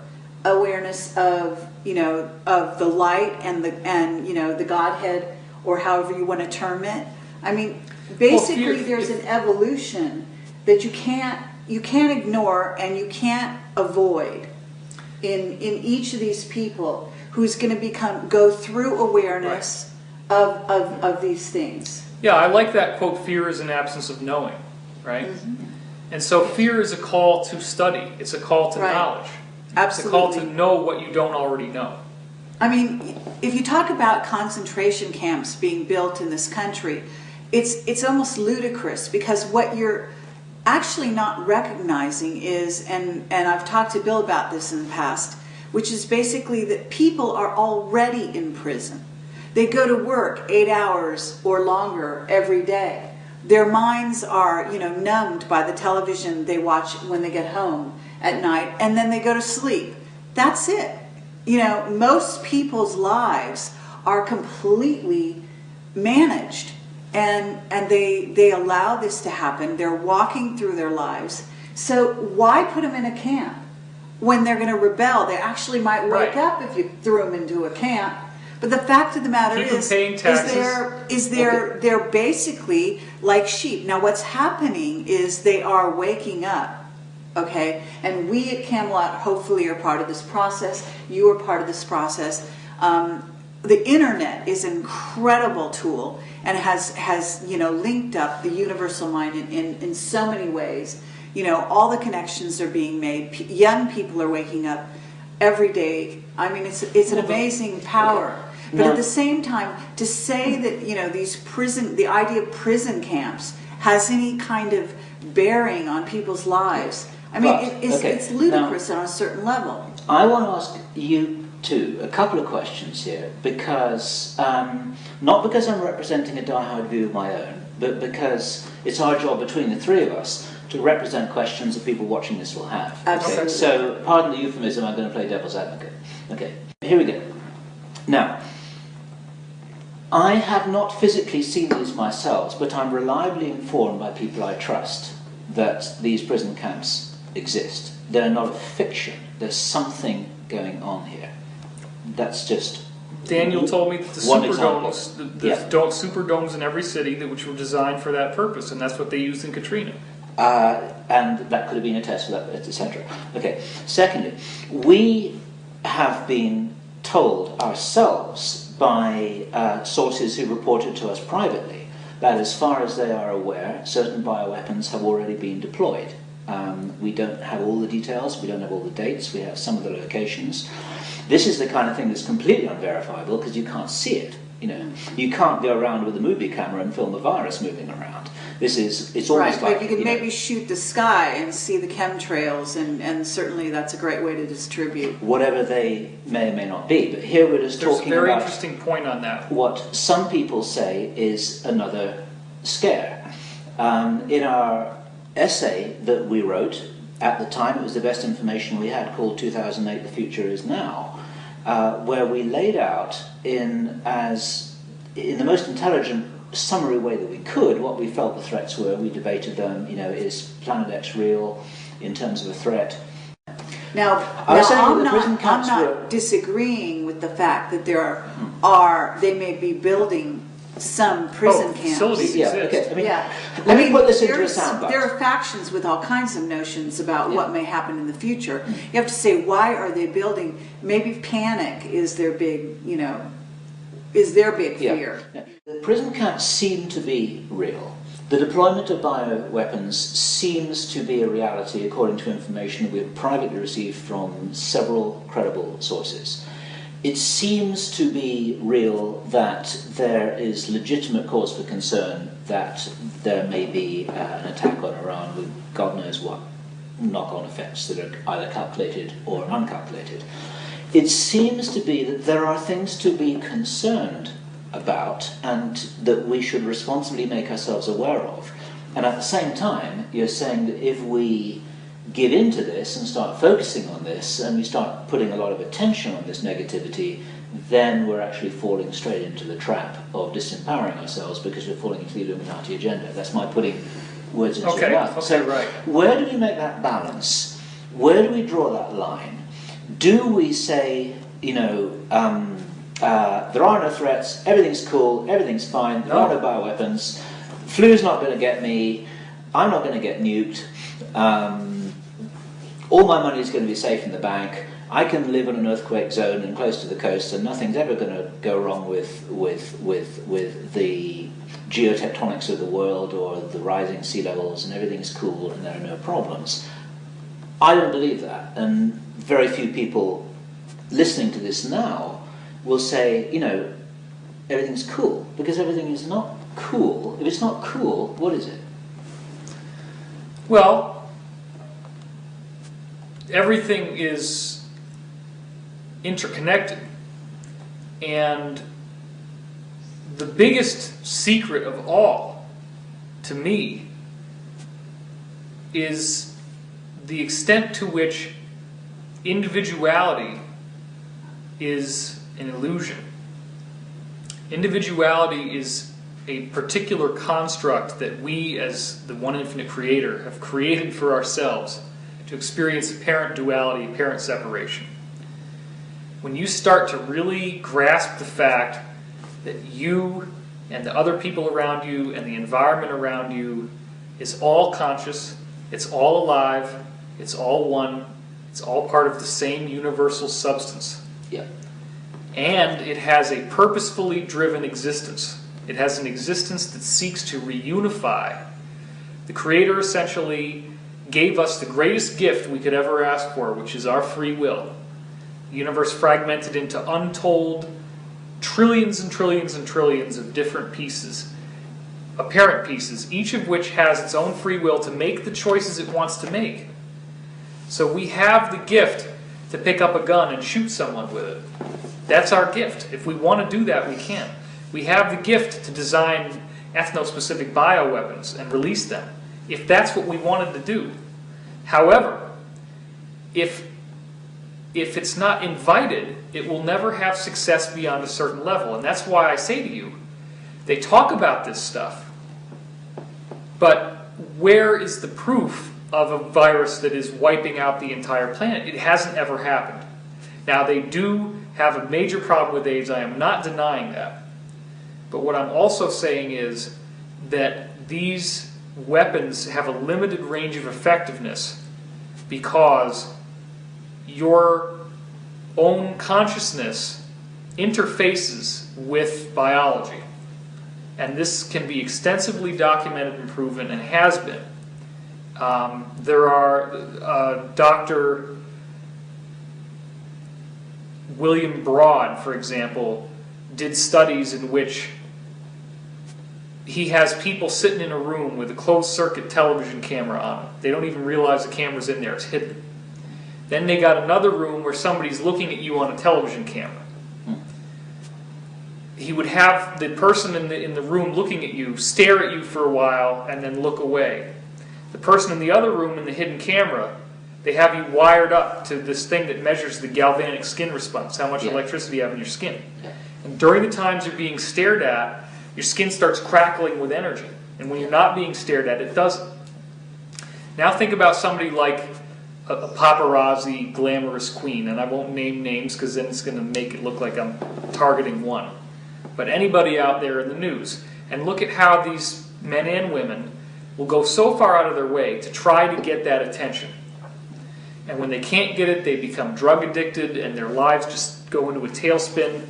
awareness of, you know, of the light and the Godhead, or however you want to term it. I mean, basically, there's an evolution that you can't ignore and you can't avoid in each of these people who's going to go through awareness of these things. Yeah, I like that quote, fear is an absence of knowing, right? Mm-hmm. And so fear is a call to study. It's a call to knowledge. Absolutely. It's a call to know what you don't already know. I mean, if you talk about concentration camps being built in this country, it's almost ludicrous, because what you're actually not recognizing is, and I've talked to Bill about this in the past, which is basically that people are already in prison. They go to work 8 hours or longer every day. Their minds are, you know, numbed by the television they watch when they get home at night, and then they go to sleep. That's it. You know, most people's lives are completely managed, and they allow this to happen. They're walking through their lives. So why put them in a camp when they're going to rebel? They actually might wake up if you threw them into a camp, But the fact of the matter Keep them is, paying taxes. they're basically like sheep. Now what's happening is they are waking up, okay? And we at Camelot hopefully are part of this process. You are part of this process. The internet is an incredible tool and has linked up the universal mind in so many ways. All the connections are being made. Young people are waking up every day. I mean, it's an amazing power. But at the same time, to say that the idea of prison camps has any kind of bearing on people's lives, I mean, it's ludicrous on a certain level. I want to ask you two a couple of questions here, because not because I'm representing a diehard view of my own, but because it's our job between the three of us to represent questions that people watching this will have. Absolutely. Okay? So, pardon the euphemism, I'm going to play devil's advocate. Okay, here we go. Now, I have not physically seen these myself, but I'm reliably informed by people I trust that these prison camps exist. They're not a fiction. There's something going on here. That's just... Daniel told me that the superdomes in every city which were designed for that purpose, and that's what they used in Katrina. And that could have been a test for that, etc. Okay. Secondly, we have been told ourselves by sources who reported to us privately that as far as they are aware, certain bioweapons have already been deployed. We don't have all the details, we don't have all the dates, we have some of the locations. This is the kind of thing that's completely unverifiable because you can't see it. You can't go around with a movie camera and film a virus moving around. It's almost right, but you can maybe shoot the sky and see the chemtrails, and certainly that's a great way to distribute. Whatever they may or may not be. But here we're just talking about... There's a very interesting point on that. What some people say is another scare. In our essay that we wrote, at the time it was the best information we had, called 2008 The Future Is Now, where we laid out in the most intelligent summary way that we could what we felt the threats were. We debated them. Is Planet X real in terms of a threat? Now I'm not disagreeing with the fact that they may be building some prison camps. Facilities exist. Okay. Let me put this into a soundbite. There are factions with all kinds of notions about what may happen in the future. You have to say, why are they building? Maybe panic is their big, fear. Yeah. The prison camps seem to be real. The deployment of bioweapons seems to be a reality according to information that we have privately received from several credible sources. It seems to be real that there is legitimate cause for concern that there may be an attack on Iran with God knows what knock-on effects that are either calculated or uncalculated. It seems to be that there are things to be concerned about and that we should responsibly make ourselves aware of. And at the same time, you're saying that if we give into this and start focusing on this and we start putting a lot of attention on this negativity, then we're actually falling straight into the trap of disempowering ourselves because we're falling into the Illuminati agenda. That's my putting words into your mouth. So right. Where do we make that balance? Where do we draw that line? Do we say, there are no threats, everything's cool, everything's fine, there are no bioweapons, flu's not going to get me, I'm not going to get nuked, all my money is going to be safe in the bank, I can live in an earthquake zone and close to the coast and nothing's ever going to go wrong with the geotectonics of the world or the rising sea levels and everything's cool and there are no problems. I don't believe that, and very few people listening to this now will say, everything's cool, because everything is not cool. If it's not cool, what is it? Well, everything is interconnected, and the biggest secret of all, to me, is the extent to which individuality is an illusion. Individuality is a particular construct that we, as the one infinite creator, have created for ourselves to experience apparent duality, apparent separation. when you start to really grasp the fact that you and the other people around you and the environment around you is all conscious, it's all alive, it's all one, it's all part of the same universal substance. Yeah. And it has a purposefully driven existence. It has an existence that seeks to reunify. The Creator essentially gave us the greatest gift we could ever ask for, which is our free will. The universe fragmented into untold trillions and trillions and trillions of different pieces, apparent pieces, each of which has its own free will to make the choices it wants to make. So we have the gift to pick up a gun and shoot someone with it. That's our gift. If we want to do that, we can. We have the gift to design ethno-specific bioweapons and release them, if that's what we wanted to do. However, if it's not invited, it will never have success beyond a certain level. And that's why I say to you, they talk about this stuff, but where is the proof of a virus that is wiping out the entire planet? It hasn't ever happened. Now, they do have a major problem with AIDS. I am not denying that. But what I'm also saying is that these weapons have a limited range of effectiveness because your own consciousness interfaces with biology. And this can be extensively documented and proven, and has been. There are Dr. William Broad, for example, did studies in which he has people sitting in a room with a closed-circuit television camera on it. They don't even realize the camera's in there. It's hidden. Then they got another room where somebody's looking at you on a television camera. He would have the person in the room looking at you stare at you for a while and then look away. The person in the other room in the hidden camera, they have you wired up to this thing that measures the galvanic skin response, how much electricity you have in your skin. And during the times you're being stared at, your skin starts crackling with energy. And when you're not being stared at, it doesn't. Now think about somebody like a paparazzi glamorous queen, and I won't name names because then it's going to make it look like I'm targeting one. But anybody out there in the news, and look at how these men and women will go so far out of their way to try to get that attention. And when they can't get it, they become drug addicted and their lives just go into a tailspin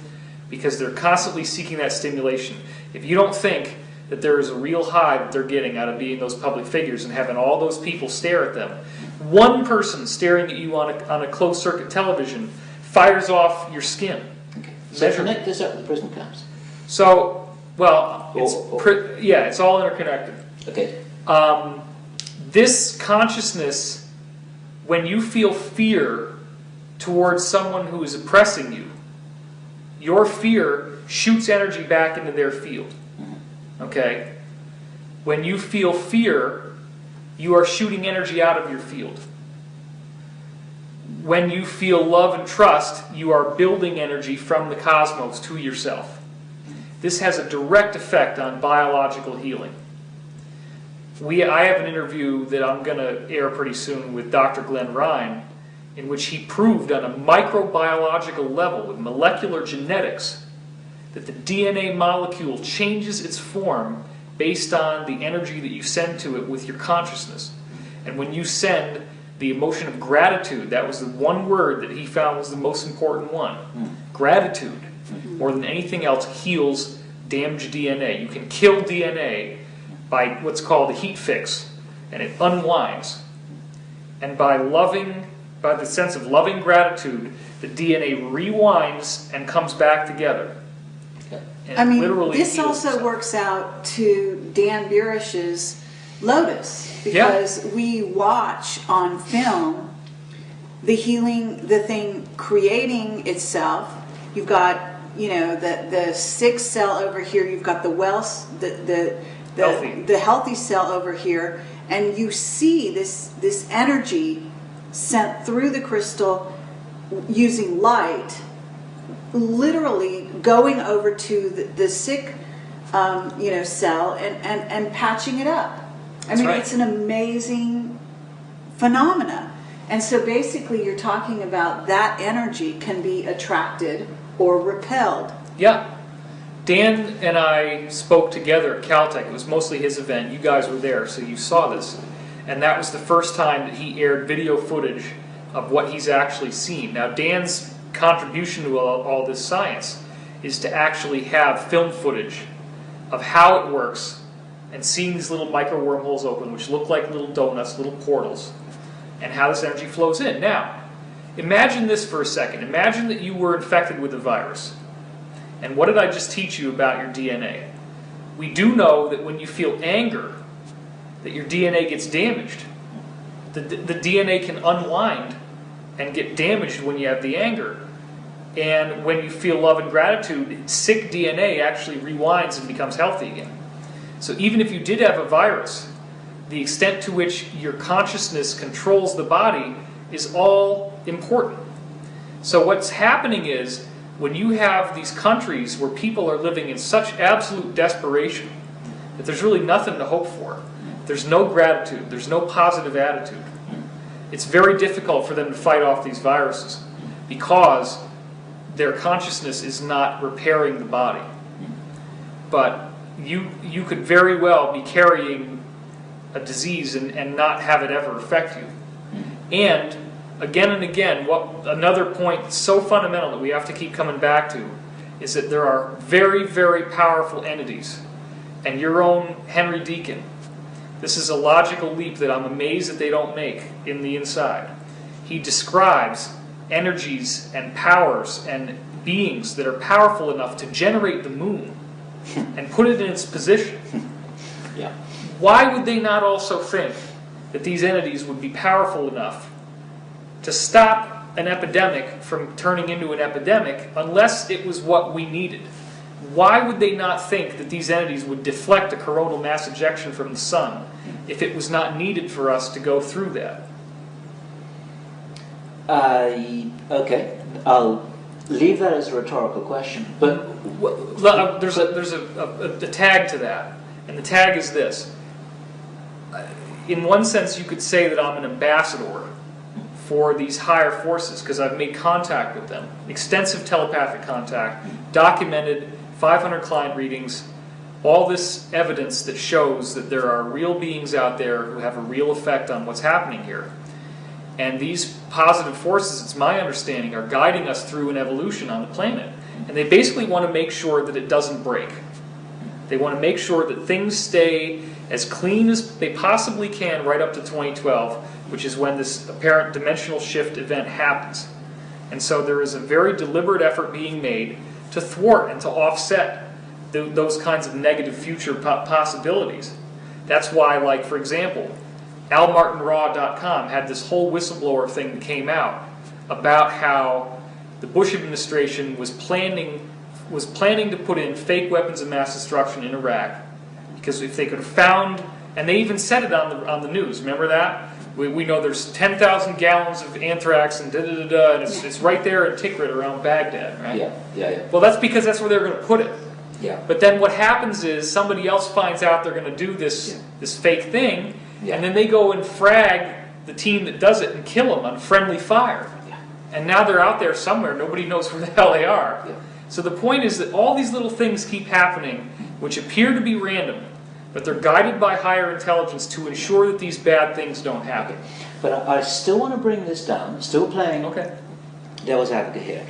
because they're constantly seeking that stimulation. If you don't think that there is a real high that they're getting out of being those public figures and having all those people stare at them, one person staring at you on a closed-circuit television fires off your skin. Okay. So connect this up with prison camps. So, well, it's all interconnected. Okay. This consciousness, when you feel fear towards someone who is oppressing you, your fear shoots energy back into their field. Okay? When you feel fear, you are shooting energy out of your field. When you feel love and trust, you are building energy from the cosmos to yourself. This has a direct effect on biological healing. I have an interview that I'm going to air pretty soon with Dr. Glenn Ryan, in which he proved on a microbiological level with molecular genetics that the DNA molecule changes its form based on the energy that you send to it with your consciousness. And when you send the emotion of gratitude, that was the one word that he found was the most important one. Gratitude, more than anything else, heals damaged DNA. You can kill DNA by what's called a heat fix, and it unwinds. And by the sense of loving gratitude, the DNA rewinds and comes back together. And this also works out to Dan Burish's Lotus, because we watch on film the healing, the thing creating itself. You've got, the sick cell over here. You've got the healthy cell over here, and you see this energy sent through the crystal using light, literally going over to the sick cell and patching it up. It's an amazing phenomena. And so basically you're talking about that energy can be attracted or repelled. Yeah. Dan and I spoke together at Caltech. It was mostly his event. You guys were there, so you saw this. And that was the first time that he aired video footage of what he's actually seen. Now, Dan's contribution to all this science is to actually have film footage of how it works and seeing these little micro wormholes open, which look like little donuts, little portals, and how this energy flows in. Now, imagine this for a second. Imagine that you were infected with a virus. And what did I just teach you about your DNA? We do know that when you feel anger, that your DNA gets damaged. The DNA can unwind and get damaged when you have the anger. And when you feel love and gratitude, sick DNA actually rewinds and becomes healthy again. So even if you did have a virus, the extent to which your consciousness controls the body is all important. So what's happening is, when you have these countries where people are living in such absolute desperation that there's really nothing to hope for, there's no gratitude, there's no positive attitude, it's very difficult for them to fight off these viruses because their consciousness is not repairing the body. But you could very well be carrying a disease and not have it ever affect you. And again and again, another point so fundamental that we have to keep coming back to is that there are very, very powerful entities. And your own Henry Deacon, this is a logical leap that I'm amazed that they don't make in the inside. He describes energies and powers and beings that are powerful enough to generate the moon and put it in its position. Yeah. Why would they not also think that these entities would be powerful enough to stop an epidemic from turning into an epidemic unless it was what we needed? Why would they not think that these entities would deflect a coronal mass ejection from the sun if it was not needed for us to go through that? Okay, I'll leave that as a rhetorical question. But there's a tag to that, and the tag is this. In one sense, you could say that I'm an ambassador for these higher forces because I've made contact with them, extensive telepathic contact, documented 500 client readings, all this evidence that shows that there are real beings out there who have a real effect on what's happening here. And these positive forces, it's my understanding, are guiding us through an evolution on the planet. And they basically want to make sure that it doesn't break. They want to make sure that things stay as clean as they possibly can right up to 2012, which is when this apparent dimensional shift event happens. And so there is a very deliberate effort being made to thwart and to offset those kinds of negative future possibilities. That's why, like, for example, AlMartinRaw.com had this whole whistleblower thing that came out about how the Bush administration was planning to put in fake weapons of mass destruction in Iraq, because if they could have found, and they even said it on the news, remember that? We know there's 10,000 gallons of anthrax and and it's right there in Tikrit around Baghdad, right? Yeah. Well, that's because that's where they're going to put it. Yeah. But then what happens is somebody else finds out they're going to do this fake thing, and then they go and frag the team that does it and kill them on friendly fire. Yeah. And now they're out there somewhere. Nobody knows where the hell they are. Yeah. So the point is that all these little things keep happening, which appear to be random, but they're guided by higher intelligence to ensure that these bad things don't happen. But I still want to bring this down, still playing devil's advocate here,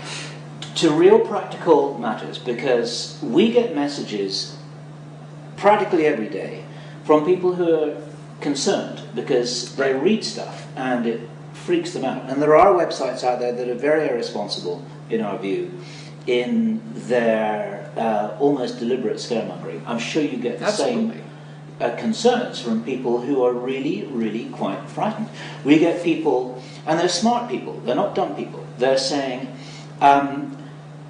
to real practical matters, because we get messages practically every day from people who are concerned because they read stuff and it freaks them out. And there are websites out there that are very irresponsible, in our view, in their almost deliberate scaremongering. I'm sure you get the same concerns from people who are really, really quite frightened. We get people, and they're smart people, they're not dumb people, they're saying,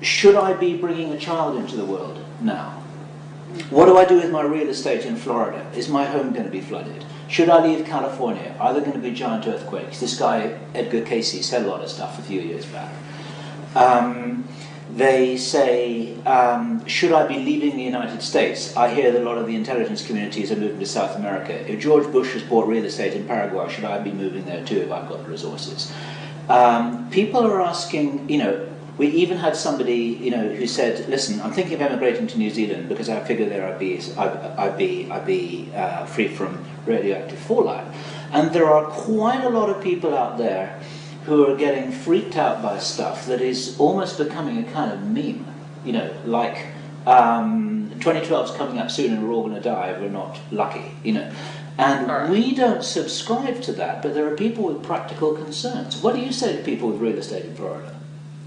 should I be bringing a child into the world now? What do I do with my real estate in Florida? Is my home going to be flooded? Should I leave California? Are there going to be giant earthquakes? This guy, Edgar Casey, said a lot of stuff a few years back. They say, should I be leaving the United States? I hear that a lot of the intelligence communities are moving to South America. If George Bush has bought real estate in Paraguay, should I be moving there too if I've got the resources? People are asking, we even had somebody, who said, listen, I'm thinking of emigrating to New Zealand because I figure there I'd be free from radioactive fallout. And there are quite a lot of people out there who are getting freaked out by stuff that is almost becoming a kind of meme. Like 2012 is coming up soon and we're all going to die if we're not lucky, And right. We don't subscribe to that, but there are people with practical concerns. What do you say to people with real estate in Florida?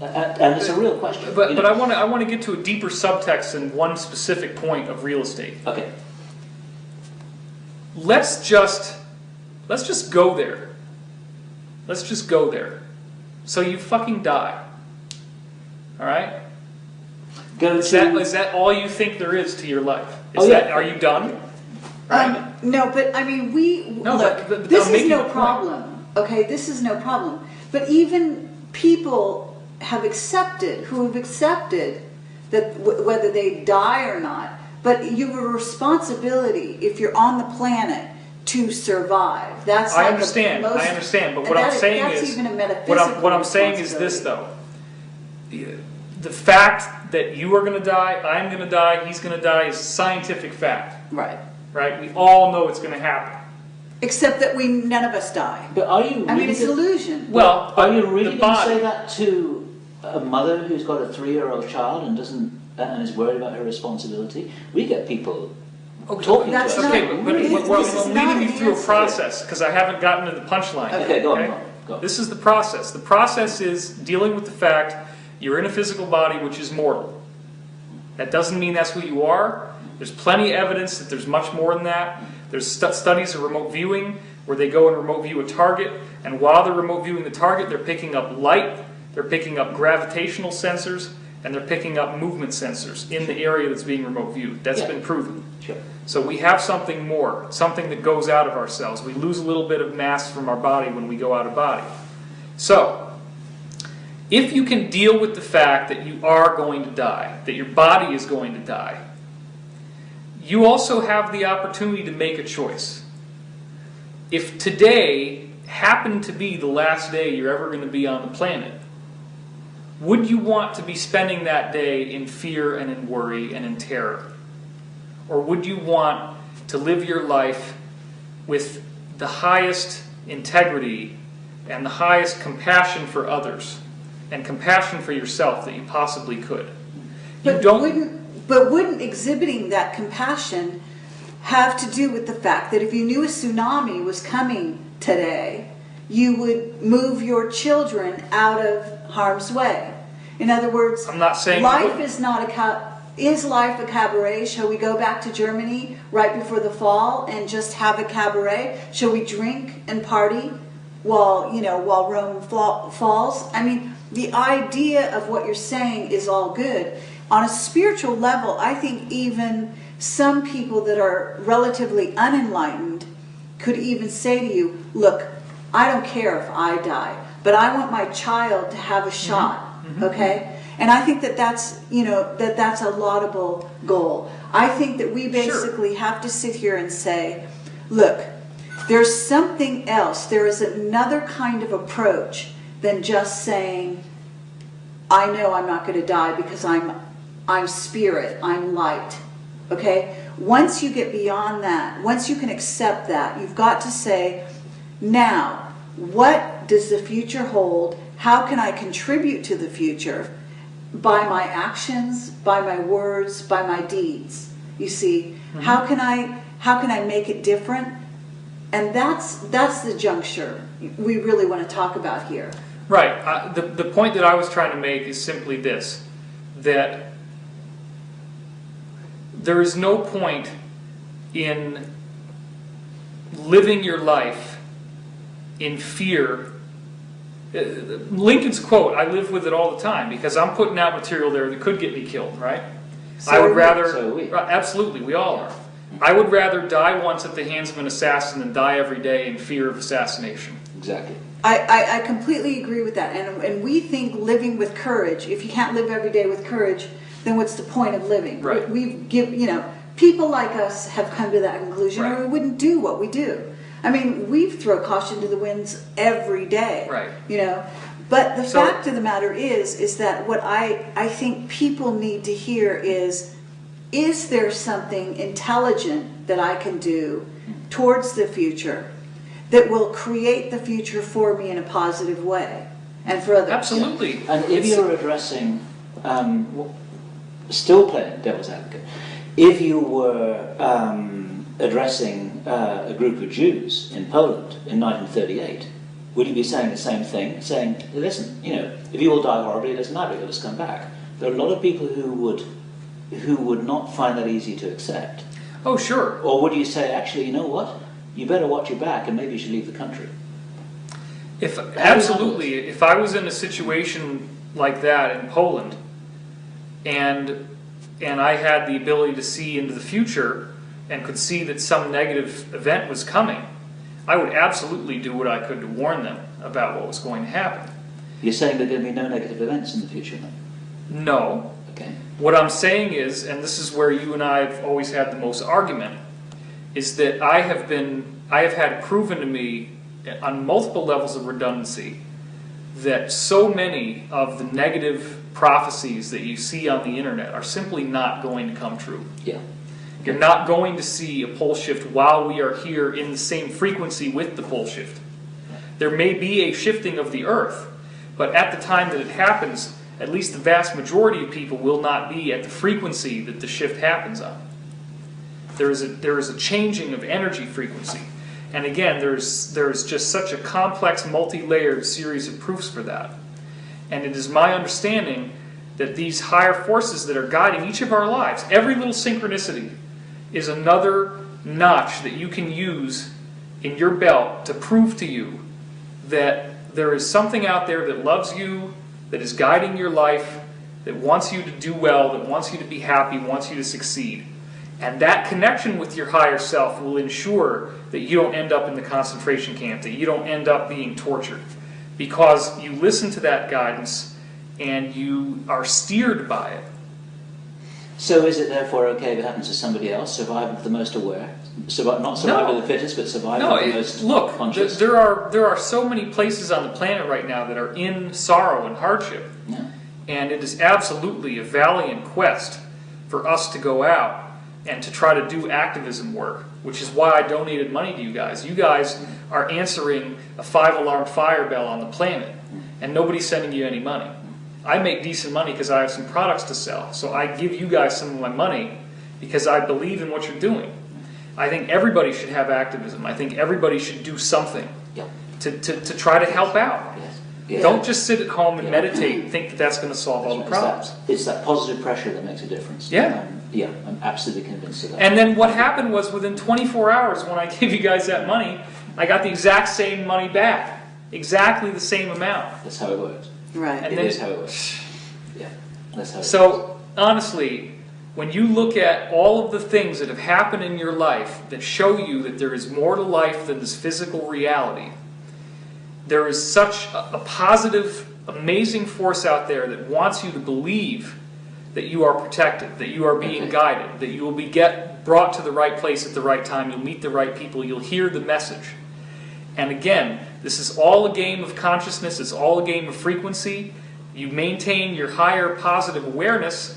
And it's a real question. But I want to get to a deeper subtext in one specific point of real estate. Okay. Let's just go there. Let's just go there. So you fucking die. All right? Is that all you think there is to your life? Are you done? Right? No, but I mean, this is no problem. Okay, this is no problem. But even people who have accepted that whether they die or not, but you have a responsibility if you're on the planet to survive. That's I understand, but what I'm saying is even a metaphysical what I'm saying is this though. The fact that you are going to die, I'm going to die, he's going to die is a scientific fact. Right. Right? We all know it's going to happen. Except that none of us die. But are you? I mean, it's an illusion. Well, are you really going to say that to a mother who's got a 3-year-old child and is worried about her responsibility? We get people talking to us. Okay, but I'm leading you through a process because I haven't gotten to the punchline. Okay, go on. This is the process. The process is dealing with the fact you're in a physical body which is mortal. That doesn't mean that's who you are. There's plenty of evidence that there's much more than that. There's studies of remote viewing where they go and remote view a target, and while they're remote viewing the target, they're picking up light, they're picking up gravitational sensors, and they're picking up movement sensors in the area that's being remote viewed. That's been proven. Sure. So we have something more, something that goes out of ourselves. We lose a little bit of mass from our body when we go out of body. So, if you can deal with the fact that you are going to die, that your body is going to die, you also have the opportunity to make a choice. If today happened to be the last day you're ever going to be on the planet, would you want to be spending that day in fear and in worry and in terror? Or would you want to live your life with the highest integrity and the highest compassion for others and compassion for yourself that you possibly could? But wouldn't exhibiting that compassion have to do with the fact that if you knew a tsunami was coming today, you would move your children out of harm's way? In other words, I'm not saying life is not is life a cabaret? Shall we go back to Germany right before the fall and just have a cabaret? Shall we drink and party while Rome falls? I mean, the idea of what you're saying is all good. On a spiritual level, I think even some people that are relatively unenlightened could even say to you, look, I don't care if I die, but I want my child to have a shot, okay? And I think that's a laudable goal. I think that we basically have to sit here and say, look, there's something else. There is another kind of approach than just saying, I know I'm not going to die because I'm spirit, I'm light, okay? Once you get beyond that, once you can accept that, you've got to say, now, what does the future hold? How can I contribute to the future? By my actions, by my words, by my deeds. You see, how can I make it different? And that's the juncture we really want to talk about here. Right. The point that I was trying to make is simply this, that there is no point in living your life in fear. Lincoln's quote, I live with it all the time because I'm putting out material there that could get me killed, right? Absolutely, we all are. I would rather die once at the hands of an assassin than die every day in fear of assassination. Exactly. I completely agree with that. And we think living with courage, if you can't live every day with courage, then what's the point of living? Right. People like us have come to that conclusion, Right. or we wouldn't do what we do. I mean, we throw caution to the winds every day. Right. But the fact of the matter is that what I think people need to hear is there something intelligent that I can do towards the future that will create the future for me in a positive way and for others? Absolutely. And if you're addressing, still playing devil's advocate, if you were addressing a group of Jews in Poland in 1938, would you be saying the same thing? Saying, listen, if you all die horribly, it doesn't matter, you'll just come back. There are a lot of people who would not find that easy to accept. Oh, sure. Or would you say, actually, you know what? You better watch your back and maybe you should leave the country? Absolutely. If I was in a situation like that in Poland and I had the ability to see into the future and could see that some negative event was coming, I would absolutely do what I could to warn them about what was going to happen. You're saying there are going to be no negative events in the future, then? No. Okay. What I'm saying is, and this is where you and I have always had the most argument, is that I have had proven to me on multiple levels of redundancy that so many of the negative prophecies that you see on the internet are simply not going to come true. Yeah. You're not going to see a pole shift while we are here in the same frequency with the pole shift. There may be a shifting of the Earth, but at the time that it happens, at least the vast majority of people will not be at the frequency that the shift happens on. There is a changing of energy frequency. And again, there's just such a complex, multi-layered series of proofs for that. And it is my understanding that these higher forces that are guiding each of our lives, every little synchronicity, is another notch that you can use in your belt to prove to you that there is something out there that loves you, that is guiding your life, that wants you to do well, that wants you to be happy, wants you to succeed. And that connection with your higher self will ensure that you don't end up in the concentration camp, that you don't end up being tortured. Because you listen to that guidance and you are steered by it. So is it therefore okay if it happens to somebody else? Survival of the most aware? Not survival of the fittest, but survival of the most conscious? There are so many places on the planet right now that are in sorrow and hardship. Yeah. And it is absolutely a valiant quest for us to go out and to try to do activism work, which is why I donated money to you guys. You guys are answering a 5-alarm fire bell on the planet, and nobody's sending you any money. I make decent money because I have some products to sell, so I give you guys some of my money because I believe in what you're doing. I think everybody should have activism. I think everybody should do something to try to help out. Yes. Yeah. Don't just sit at home and meditate and think that that's going to solve all the problems. It's that positive pressure that makes a difference. Yeah. I'm absolutely convinced of that. And then what happened was within 24 hours when I gave you guys that money, I got the exact same money back. Exactly the same amount. That's how it works. Right. And that's how it works. Yeah. That's how it works. So, honestly, when you look at all of the things that have happened in your life that show you that there is more to life than this physical reality, there is such a positive, amazing force out there that wants you to believe that you are protected, that you are being guided, that you will be brought to the right place at the right time, you'll meet the right people, you'll hear the message. And again, this is all a game of consciousness, it's all a game of frequency. You maintain your higher positive awareness,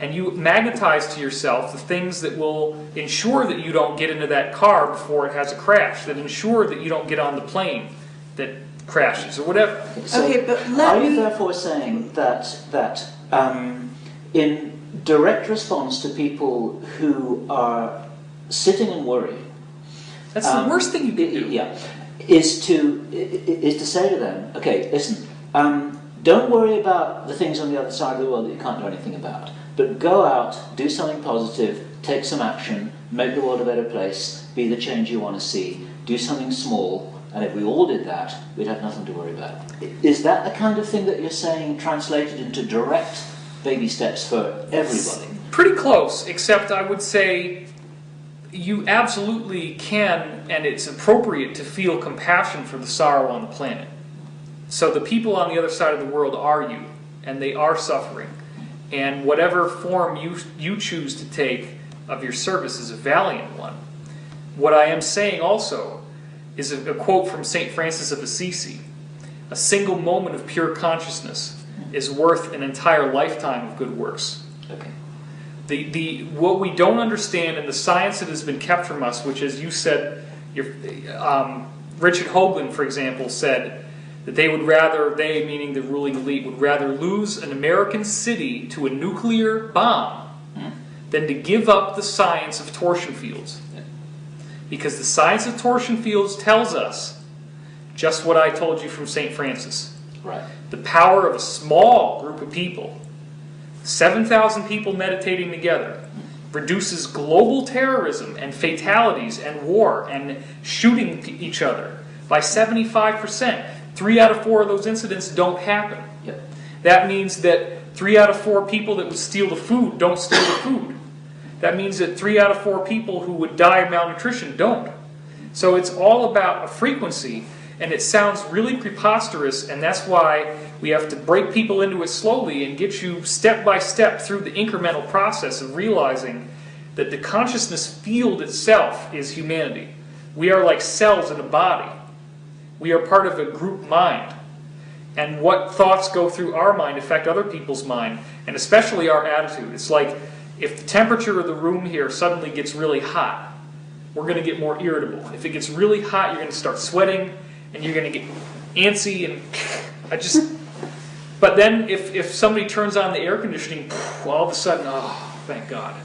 and you magnetize to yourself the things that will ensure that you don't get into that car before it has a crash, that ensure that you don't get on the plane that crashes, or whatever. So but are you therefore saying that in direct response to people who are sitting and worrying, that's the worst thing you can do. Yeah, is to say to them, okay, listen, don't worry about the things on the other side of the world that you can't do anything about, but go out, do something positive, take some action, make the world a better place, be the change you want to see, do something small. And if we all did that, we'd have nothing to worry about. Is that the kind of thing that you're saying translated into direct baby steps for everybody? Pretty close, except I would say you absolutely can, and it's appropriate to feel compassion for the sorrow on the planet. So the people on the other side of the world are you, and they are suffering. And whatever form you choose to take of your service is a valiant one. What I am saying also is a quote from St. Francis of Assisi. A single moment of pure consciousness is worth an entire lifetime of good works. Okay. What we don't understand, and the science that has been kept from us, which, as you said, Richard Hoagland, for example, said that they, meaning the ruling elite, would rather lose an American city to a nuclear bomb than to give up the science of torsion fields. Because the science of torsion fields tells us just what I told you from St. Francis. Right. The power of a small group of people, 7,000 people meditating together, reduces global terrorism and fatalities and war and shooting each other by 75%. 3 out of 4 of those incidents don't happen. Yep. That means that 3 out of 4 people that would steal the food don't steal the food. That means that 3 out of 4 people who would die of malnutrition don't. So it's all about a frequency, and it sounds really preposterous, and that's why we have to break people into it slowly and get you step by step through the incremental process of realizing that the consciousness field itself is humanity. We are like cells in a body. We are part of a group mind. And what thoughts go through our mind affect other people's mind, and especially our attitude. It's like if the temperature of the room here suddenly gets really hot, we're going to get more irritable. If it gets really hot, you're going to start sweating, and you're going to get antsy, and But then if somebody turns on the air conditioning, all of a sudden, oh, thank God,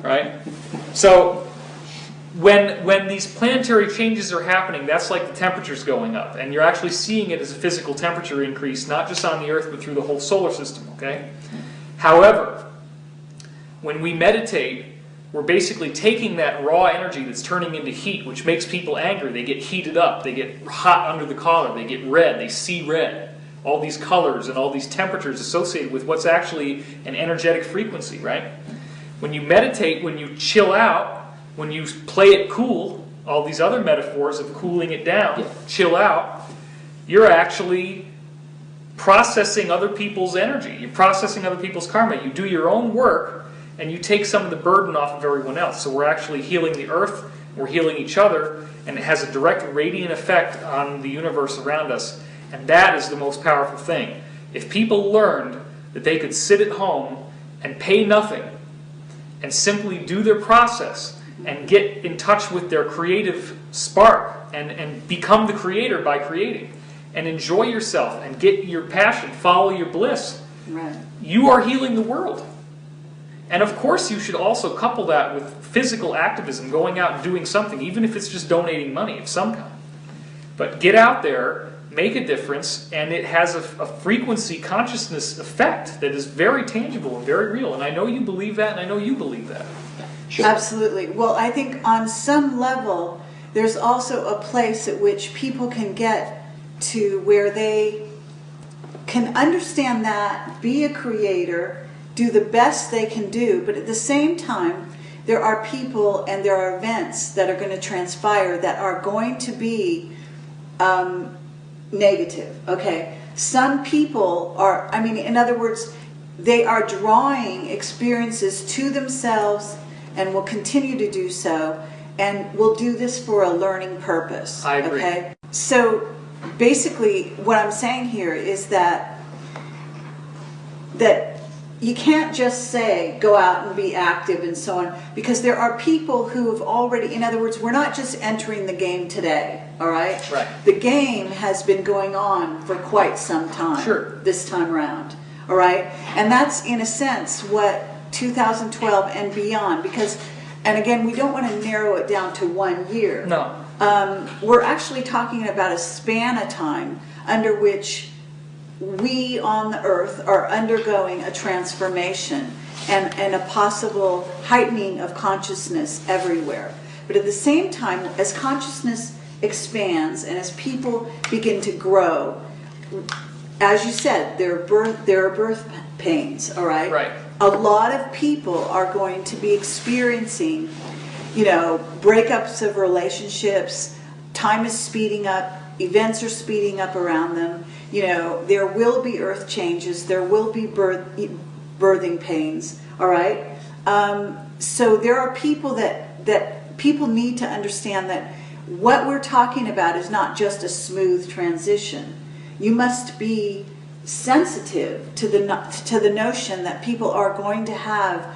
right? So when these planetary changes are happening, that's like the temperature's going up, and you're actually seeing it as a physical temperature increase, not just on the Earth, but through the whole solar system, okay? However, when we meditate, we're basically taking that raw energy that's turning into heat, which makes people angry. They get heated up, they get hot under the collar, they get red, they see red. All these colors and all these temperatures associated with what's actually an energetic frequency, right? When you meditate, when you chill out, when you play it cool, all these other metaphors of cooling it down, chill out, you're actually processing other people's energy. You're processing other people's karma. You do your own work, and you take some of the burden off of everyone else. So we're actually healing the earth, we're healing each other, and it has a direct radiant effect on the universe around us. And that is the most powerful thing. If people learned that they could sit at home and pay nothing and simply do their process and get in touch with their creative spark and become the creator by creating and enjoy yourself and get your passion, follow your bliss, Right. you are healing the world. And of course you should also couple that with physical activism, going out and doing something, even if it's just donating money of some kind. But get out there, make a difference, and it has a frequency consciousness effect that is very tangible and very real. And I know you believe that, and I know you believe that. Sure. Absolutely. Well, I think on some level, there's also a place at which people can get to where they can understand that, be a creator, do the best they can do, but at the same time, there are people and there are events that are going to transpire that are going to be negative. Okay, some people are, I mean, in other words, they are drawing experiences to themselves and will continue to do so, and will do this for a learning purpose. I agree. Okay, so basically, what I'm saying here is that you can't just say go out and be active and so on, because there are people who have already, in other words, we're not just entering the game today, all right? Right. The game has been going on for quite some time. Sure. This time around, all right? And that's in a sense what 2012 and beyond, because, and again, we don't want to narrow it down to 1 year. No. We're actually talking about a span of time under which we on the earth are undergoing a transformation and a possible heightening of consciousness everywhere. But at the same time, as consciousness expands and as people begin to grow, as you said, there are birth pains, all right? Right. A lot of people are going to be experiencing breakups of relationships. Time is speeding up. Events are speeding up around them. There will be earth changes. There will be birthing pains. All right. So there are people that people need to understand that what we're talking about is not just a smooth transition. You must be sensitive to the notion that people are going to have,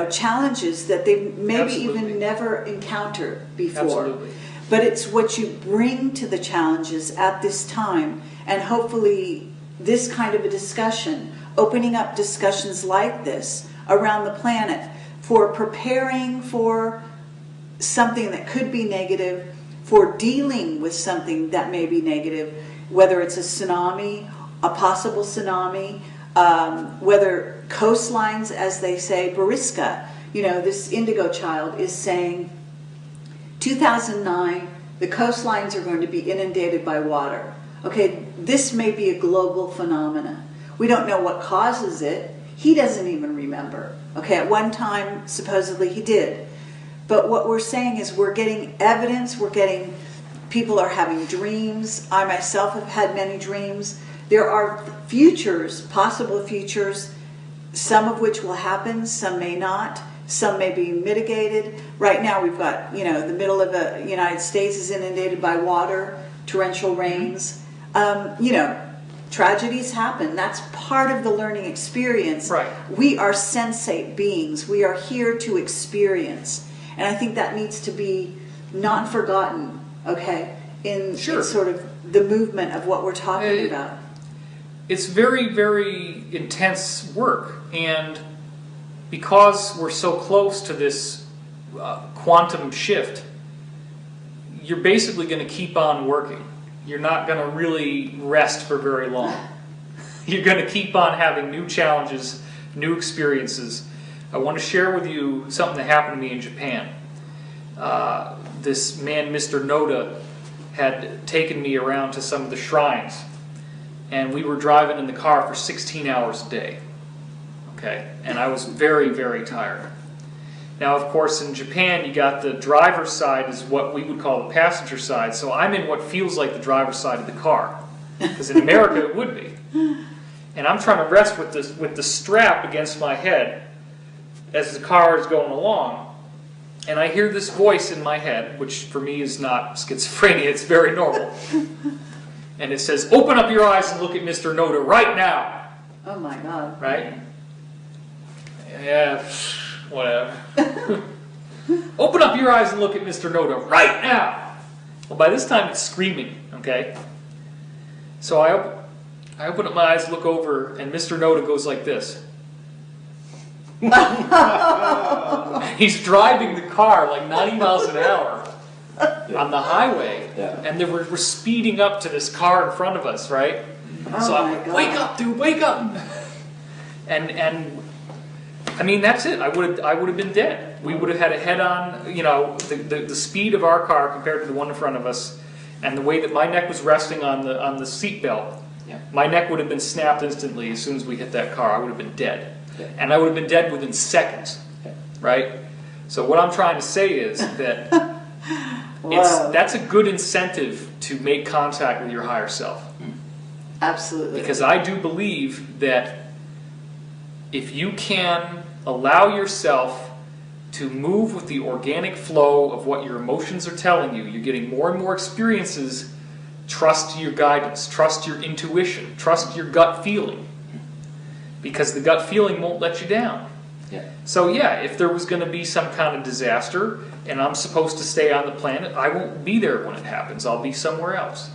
challenges that they maybe Absolutely. even never encountered before. Absolutely. But it's what you bring to the challenges at this time, and hopefully this kind of a discussion, opening up discussions like this around the planet for preparing for something that could be negative, for dealing with something that may be negative, whether it's a tsunami, a possible tsunami, whether coastlines, as they say, Bariska, this indigo child is saying 2009, the coastlines are going to be inundated by water. Okay, this may be a global phenomena. We don't know what causes it. He doesn't even remember. Okay, at one time, supposedly he did. But what we're saying is we're getting evidence, people are having dreams. I myself have had many dreams. There are futures, possible futures, some of which will happen, some may not. Some may be mitigated. Right now we've got, the middle of the United States is inundated by water, torrential rains. Tragedies happen. That's part of the learning experience. Right. We are sensate beings. We are here to experience. And I think that needs to be not forgotten, okay, in sort of the movement of what we're talking about. It's very, very intense work. And because we're so close to this quantum shift, you're basically going to keep on working. You're not going to really rest for very long. You're going to keep on having new challenges, new experiences. I want to share with you something that happened to me in Japan. This man, Mr. Noda, had taken me around to some of the shrines, and we were driving in the car for 16 hours a day. Okay, and I was very, very tired. Now, of course, in Japan, you got the driver's side is what we would call the passenger side. So I'm in what feels like the driver's side of the car, because in America it would be. And I'm trying to rest with the strap against my head as the car is going along. And I hear this voice in my head, which for me is not schizophrenia; it's very normal. And it says, "Open up your eyes and look at Mr. Noda right now." Oh my God! Right? Yeah, whatever. Open up your eyes and look at Mr. Noda right now. Well, by this time it's screaming, okay? So I open up my eyes, look over, and Mr. Noda goes like this. He's driving the car like 90 miles an hour on the highway, and we're speeding up to this car in front of us, right? So I'm like, "Wake up, dude, wake up!" And I mean, that's it. I would have been dead. We would have had a head-on, the speed of our car compared to the one in front of us, and the way that my neck was resting on the seat belt. Yeah. My neck would have been snapped instantly as soon as we hit that car. I would have been dead, and I would have been dead within seconds. Right. So what I'm trying to say is that that's a good incentive to make contact with your higher self. Absolutely. Because I do believe that if you can allow yourself to move with the organic flow of what your emotions are telling you, you're getting more and more experiences. Trust your guidance, trust your intuition, trust your gut feeling. Because the gut feeling won't let you down. Yeah. So if there was going to be some kind of disaster and I'm supposed to stay on the planet, I won't be there when it happens. I'll be somewhere else.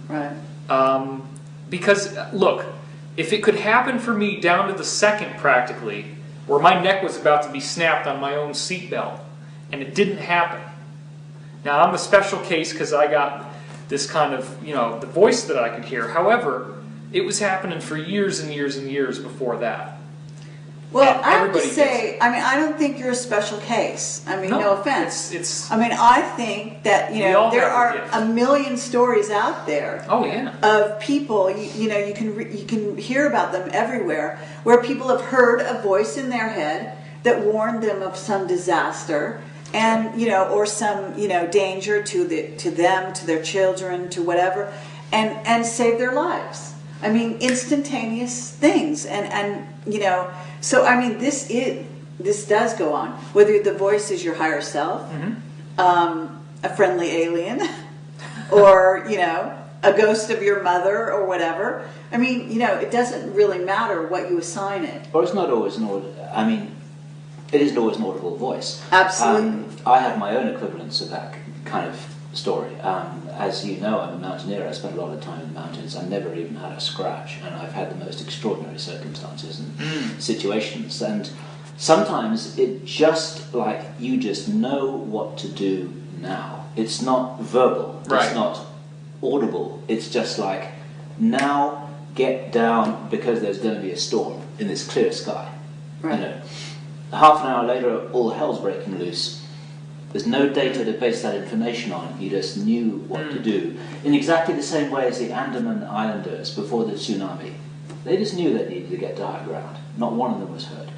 Right. Because, look, if it could happen for me down to the second practically, where my neck was about to be snapped on my own seatbelt, and it didn't happen. Now, I'm a special case because I got this kind of, the voice that I could hear. However, it was happening for years and years and years before that. Well, I have to say, I don't think you're a special case. No offense. I think that, there are a million stories out there. Oh, yeah. Of people, you can hear about them everywhere, where people have heard a voice in their head that warned them of some disaster, and or some danger to them, to their children, to whatever, and save their lives. I mean, instantaneous things, and so I mean, this does go on. Whether the voice is your higher self, a friendly alien, or a ghost of your mother or whatever. I mean, it doesn't really matter what you assign it. Or it's not always it isn't always an audible voice. Absolutely. I have my own equivalents of that kind of story. As you know, I'm a mountaineer. I spent a lot of time in the mountains. I never even had a scratch, and I've had the most extraordinary circumstances and situations. And sometimes it just like you just know what to do now. It's not verbal. Right. It's not audible. It's just like, now get down because there's going to be a storm in this clear sky. Right. Half an hour later, all hell's breaking loose. There's no data to base that information on. You just knew what to do. In exactly the same way as the Andaman Islanders before the tsunami. They just knew they needed to get to high ground. Not one of them was hurt.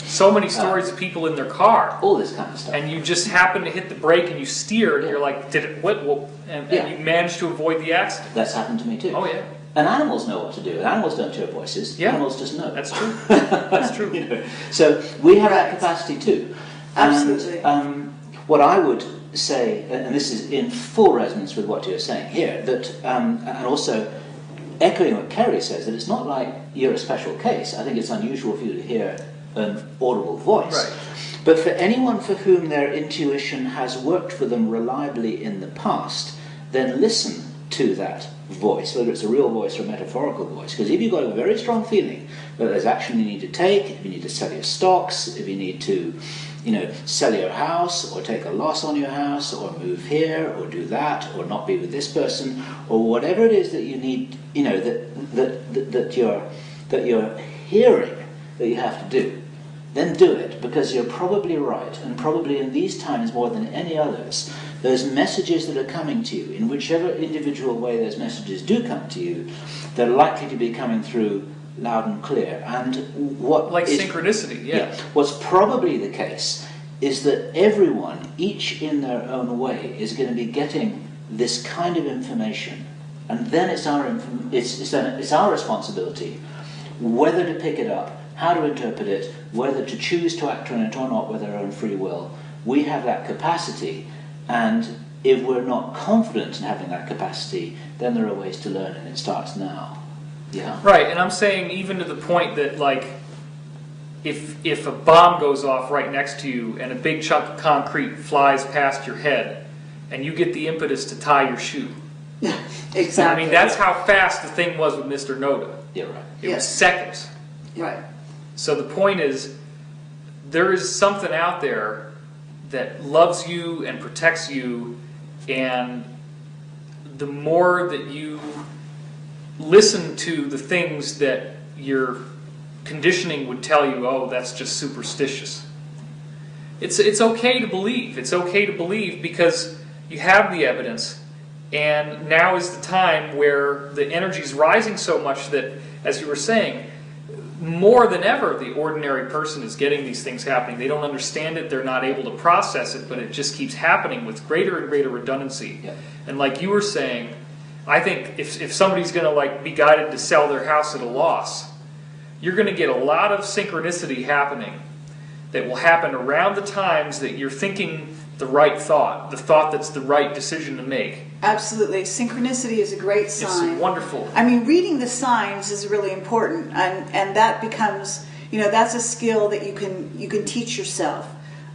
So many stories of people in their car. All this kind of stuff. And you just happen to hit the brake and you steer and you're like, did it, what? And you managed to avoid the accident. That's happened to me too. Oh, yeah. And animals know what to do. And animals don't hear voices. Yeah. Animals just know. That's true. That's true. So we have that capacity too. Absolutely. And what I would say, and this is in full resonance with what you're saying here, that and also echoing what Kerry says, that it's not like you're a special case. I think it's unusual for you to hear an audible voice. Right. But for anyone for whom their intuition has worked for them reliably in the past, then listen to that voice, whether it's a real voice or a metaphorical voice. Because if you've got a very strong feeling that there's action you need to take, if you need to sell your stocks, if you need to, sell your house, or take a loss on your house, or move here, or do that, or not be with this person, or whatever it is that you need, that you're hearing that you have to do, then do it, because you're probably right, and probably in these times more than any others, those messages that are coming to you, in whichever individual way those messages do come to you, they're likely to be coming through loud and clear. And synchronicity, yeah. What's probably the case is that everyone, each in their own way, is going to be getting this kind of information, and then it's our responsibility whether to pick it up, how to interpret it, whether to choose to act on it or not with our own free will. We have that capacity, and if we're not confident in having that capacity, then there are ways to learn, and it starts now. Yeah. Right, and I'm saying even to the point that, like, if a bomb goes off right next to you and a big chunk of concrete flies past your head, and you get the impetus to tie your shoe. Exactly. I mean, that's how fast the thing was with Mr. Noda. Yeah, right. It was seconds. Right. So the point is, there is something out there that loves you and protects you, and the more that you listen to the things that your conditioning would tell you, oh, that's just superstitious. It's okay to believe. It's okay to believe because you have the evidence, and now is the time where the energy is rising so much that, as you were saying, more than ever, the ordinary person is getting these things happening. They don't understand it. They're not able to process it, but it just keeps happening with greater and greater redundancy. Yeah. And like you were saying, I think if somebody's going to be guided to sell their house at a loss, you're going to get a lot of synchronicity happening that will happen around the times that you're thinking the right thought, the thought that's the right decision to make. Absolutely. Synchronicity is a great sign. It's wonderful. I mean, reading the signs is really important, and that becomes, that's a skill that you can teach yourself.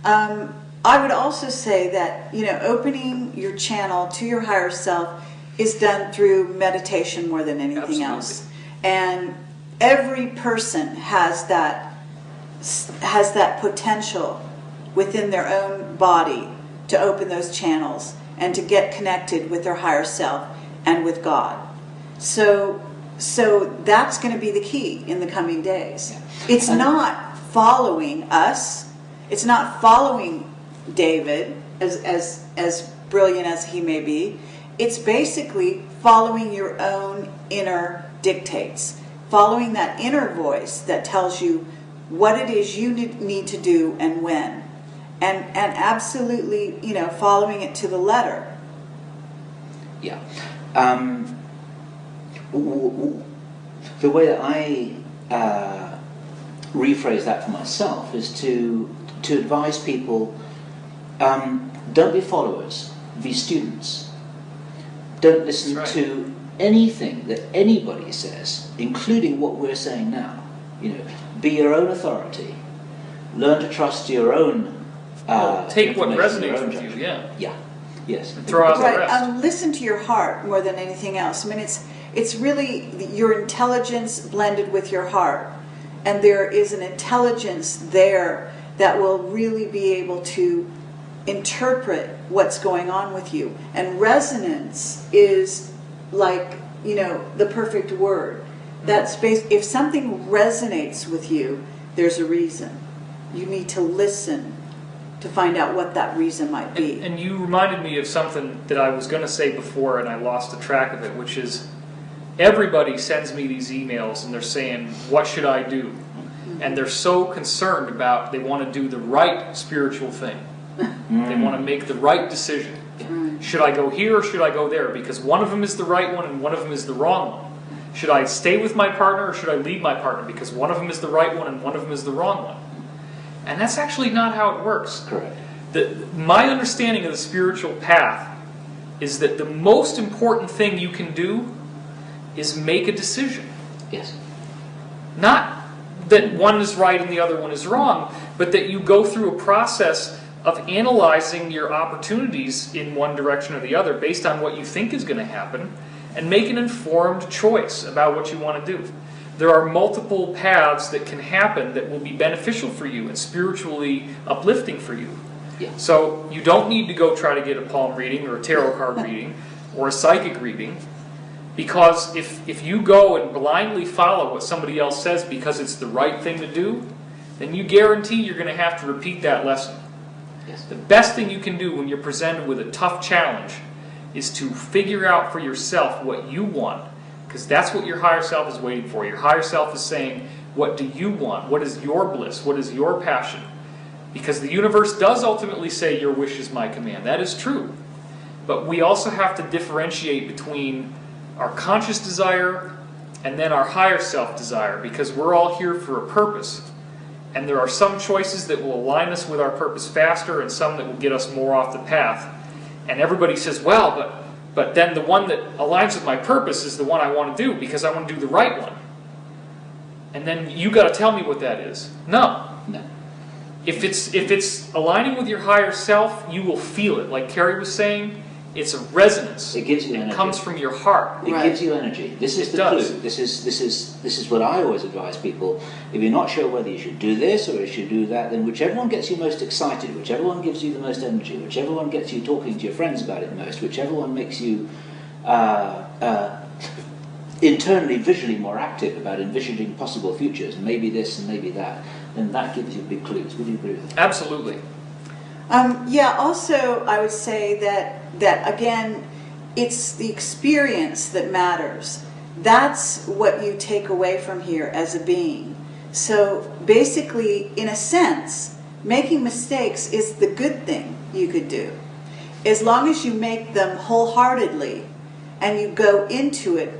I would also say that, opening your channel to your higher self is done through meditation more than anything else. And every person has that potential within their own body to open those channels and to get connected with their higher self and with God. So that's going to be the key in the coming days. It's not following us. It's not following David, as brilliant as he may be. It's basically following your own inner dictates, following that inner voice that tells you what it is you need to do and when. and absolutely, following it to the letter. Yeah. The way that I rephrase that for myself is to advise people, don't be followers, be students. Don't listen to anything that anybody says, including what we're saying now. Be your own authority. Learn to trust your own. Take what resonates with you. Yeah. Yes. And throw out the rest. Listen to your heart more than anything else. I mean, it's really your intelligence blended with your heart, and there is an intelligence there that will really be able to interpret what's going on with you. And resonance is like, the perfect word. That's if something resonates with you, there's a reason. You need to listen to find out what that reason might be. And you reminded me of something that I was going to say before and I lost the track of it, which is everybody sends me these emails and they're saying, what should I do? And they're so concerned about, they want to do the right spiritual thing. They want to make the right decision. Should I go here or should I go there? Because one of them is the right one and one of them is the wrong one. Should I stay with my partner or should I leave my partner? Because one of them is the right one and one of them is the wrong one. And that's actually not how it works. Correct. My understanding of the spiritual path is that the most important thing you can do is make a decision. Yes. Not that one is right and the other one is wrong, but that you go through a process of analyzing your opportunities in one direction or the other based on what you think is going to happen and make an informed choice about what you want to do. There are multiple paths that can happen that will be beneficial for you and spiritually uplifting for you. Yeah. So you don't need to go try to get a palm reading or a tarot card reading or a psychic reading, because if you go and blindly follow what somebody else says because it's the right thing to do, then you guarantee you're going to have to repeat that lesson. Yes. The best thing you can do when you're presented with a tough challenge is to figure out for yourself what you want, because that's what your higher self is waiting for. Your higher self is saying, what do you want? What is your bliss? What is your passion? Because the universe does ultimately say, your wish is my command. That is true. But we also have to differentiate between our conscious desire and then our higher self desire, because we're all here for a purpose. And there are some choices that will align us with our purpose faster and some that will get us more off the path. And everybody says, well, but then the one that aligns with my purpose is the one I want to do because I want to do the right one. And then you got to tell me what that is. No. If it's aligning with your higher self, you will feel it. Like Carrie was saying, it's a resonance. It gives you energy. It comes from your heart. It gives you energy. This is the clue. This is what I always advise people. If you're not sure whether you should do this or you should do that, then whichever one gets you most excited, whichever one gives you the most energy, whichever one gets you talking to your friends about it most, whichever one makes you internally, visually more active about envisioning possible futures, maybe this and maybe that, then that gives you big clues. Would you agree with that? Absolutely. Also, I would say that again, it's the experience that matters. That's what you take away from here as a being. So basically, in a sense, making mistakes is the good thing you could do. As long as you make them wholeheartedly and you go into it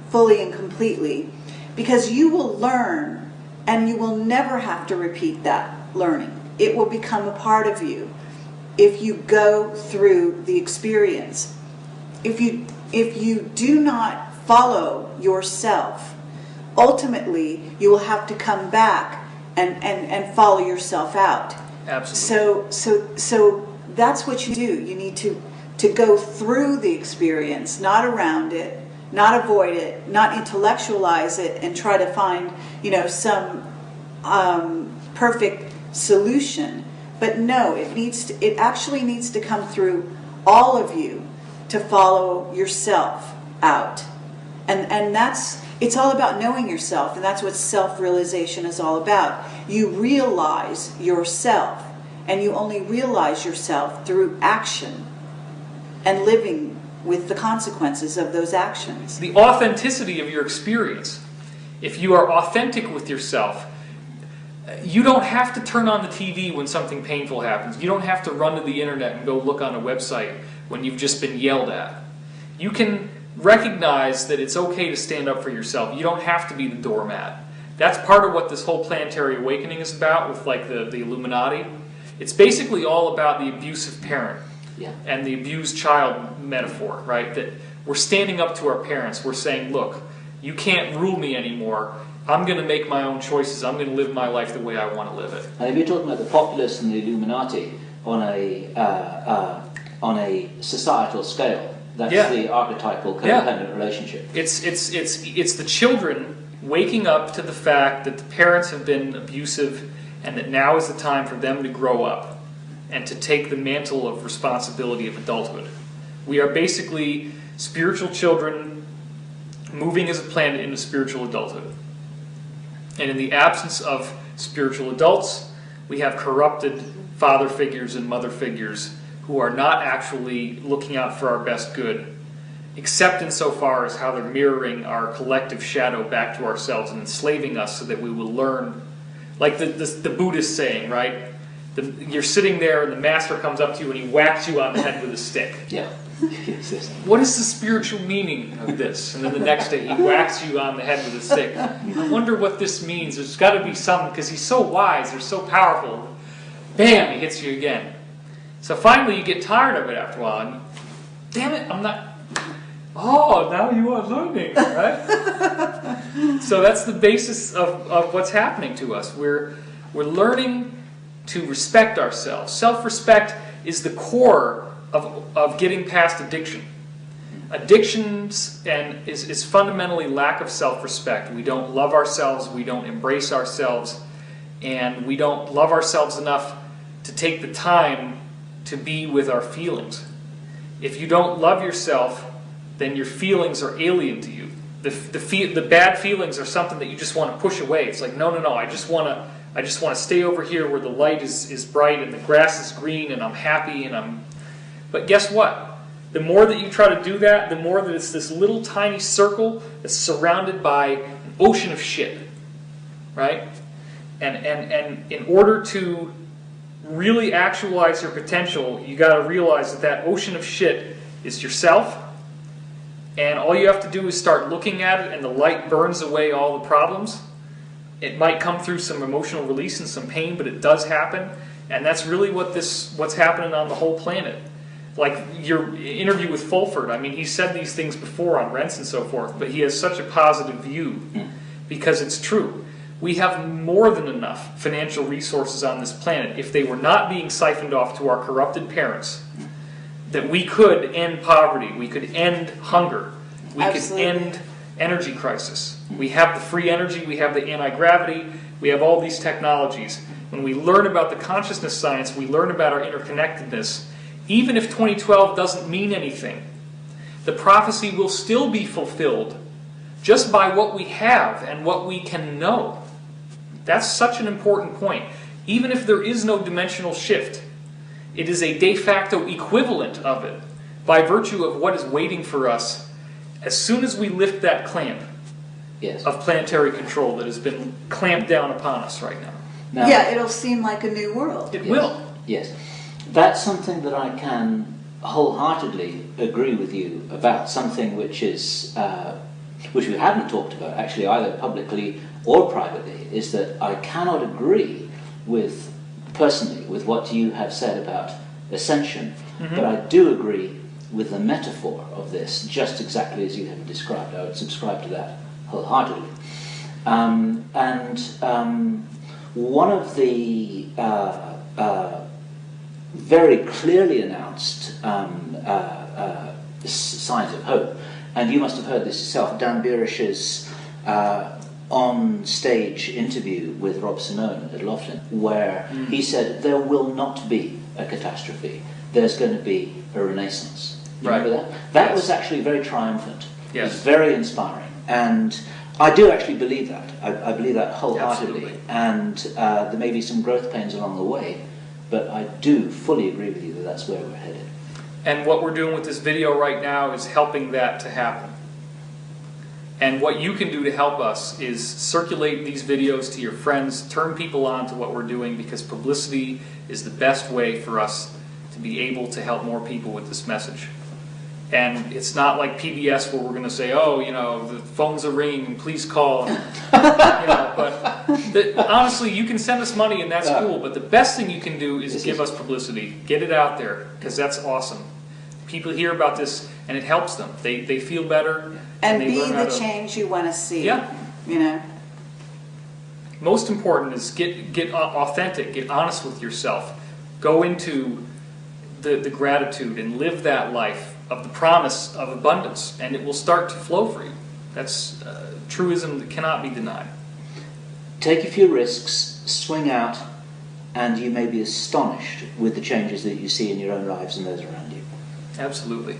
fully and completely, because you will learn and you will never have to repeat that learning. It will become a part of you if you go through the experience. If you do not follow yourself, ultimately you will have to come back and follow yourself out. Absolutely. So that's what you do. You need to go through the experience, not around it, not avoid it, not intellectualize it and try to find, some perfect solution. But no, it actually needs to come through all of you to follow yourself out. And it's all about knowing yourself, and that's what self-realization is all about. You realize yourself, and you only realize yourself through action and living with the consequences of those actions. The authenticity of your experience. If you are authentic with yourself, You don't have to turn on the TV when something painful happens. You don't have to run to the internet and go look on a website when you've just been yelled at. You can recognize that it's okay to stand up for yourself. You don't have to be the doormat. That's part of what this whole planetary awakening is about with like the Illuminati. It's basically all about the abusive parent and the abused child metaphor, right? That we're standing up to our parents. We're saying, look, you can't rule me anymore. I'm going to make my own choices. I'm going to live my life the way I want to live it. And if you're talking about the populace and the Illuminati on a societal scale, that's the archetypal codependent relationship. It's the children waking up to the fact that the parents have been abusive and that now is the time for them to grow up and to take the mantle of responsibility of adulthood. We are basically spiritual children moving as a planet into spiritual adulthood. And in the absence of spiritual adults, we have corrupted father figures and mother figures who are not actually looking out for our best good, except insofar as how they're mirroring our collective shadow back to ourselves and enslaving us so that we will learn. Like the Buddhist saying, right? You're sitting there and the master comes up to you and he whacks you on the head with a stick. Yeah. What is the spiritual meaning of this? And then the next day he whacks you on the head with a stick. I wonder what this means. There's got to be something, because he's so wise, they're so powerful. Bam, he hits you again. So finally you get tired of it after a while. And, damn it, I'm not... Oh, now you are learning, right? So that's the basis of what's happening to us. We're learning to respect ourselves. Self-respect is the core of getting past addiction. Addictions is fundamentally lack of self-respect. We don't love ourselves, we don't embrace ourselves, and we don't love ourselves enough to take the time to be with our feelings. If you don't love yourself, then your feelings are alien to you. The bad feelings are something that you just want to push away. It's like, no, I just want to stay over here where the light is bright and the grass is green and I'm happy But guess what? The more that you try to do that, the more that it's this little tiny circle that's surrounded by an ocean of shit, right? And in order to really actualize your potential, you got to realize that ocean of shit is yourself. And all you have to do is start looking at it, and the light burns away all the problems. It might come through some emotional release and some pain, but it does happen. And that's really what's happening on the whole planet. Like your interview with Fulford, I mean, he said these things before on Rents and so forth, but he has such a positive view because it's true. We have more than enough financial resources on this planet, if they were not being siphoned off to our corrupted parents, that we could end poverty, we could end hunger, we could end energy crisis. We have the free energy, we have the anti-gravity, we have all these technologies. When we learn about the consciousness science, we learn about our interconnectedness. Even if 2012 doesn't mean anything, the prophecy will still be fulfilled just by what we have and what we can know. That's such an important point. Even if there is no dimensional shift, it is a de facto equivalent of it by virtue of what is waiting for us as soon as we lift that clamp of planetary control that has been clamped down upon us right now. Yeah, it'll seem like a new world. It will. Yes. That's something that I can wholeheartedly agree with you about, something which is which we haven't talked about actually either publicly or privately, is that I cannot agree with personally with what you have said about ascension, but I do agree with the metaphor of this just exactly as you have described. I would subscribe to that wholeheartedly. One of the very clearly announced signs of hope, and you must have heard this yourself, Dan Burish's on-stage interview with Rob Simone at Laughlin, where he said there will not be a catastrophe, there's going to be a renaissance. You remember that? That was actually very triumphant. It was very inspiring, and I do actually believe that. I believe that wholeheartedly. Absolutely. And there may be some growth pains along the way, but I do fully agree with you that that's where we're headed. And what we're doing with this video right now is helping that to happen. And what you can do to help us is circulate these videos to your friends, turn people on to what we're doing, because publicity is the best way for us to be able to help more people with this message. And it's not like PBS where we're going to say, oh, the phones are ringing and please call. But honestly, you can send us money and that's cool, but the best thing you can do is give us publicity. Get it out there, because that's awesome. People hear about this and it helps them. They feel better. And they be learn how the to, change you want to see. Yeah. Most important is get authentic, get honest with yourself. Go into the gratitude and live that life of the promise of abundance, and it will start to flow for you. That's truism that cannot be denied. Take a few risks, swing out, and you may be astonished with the changes that you see in your own lives and those around you. Absolutely.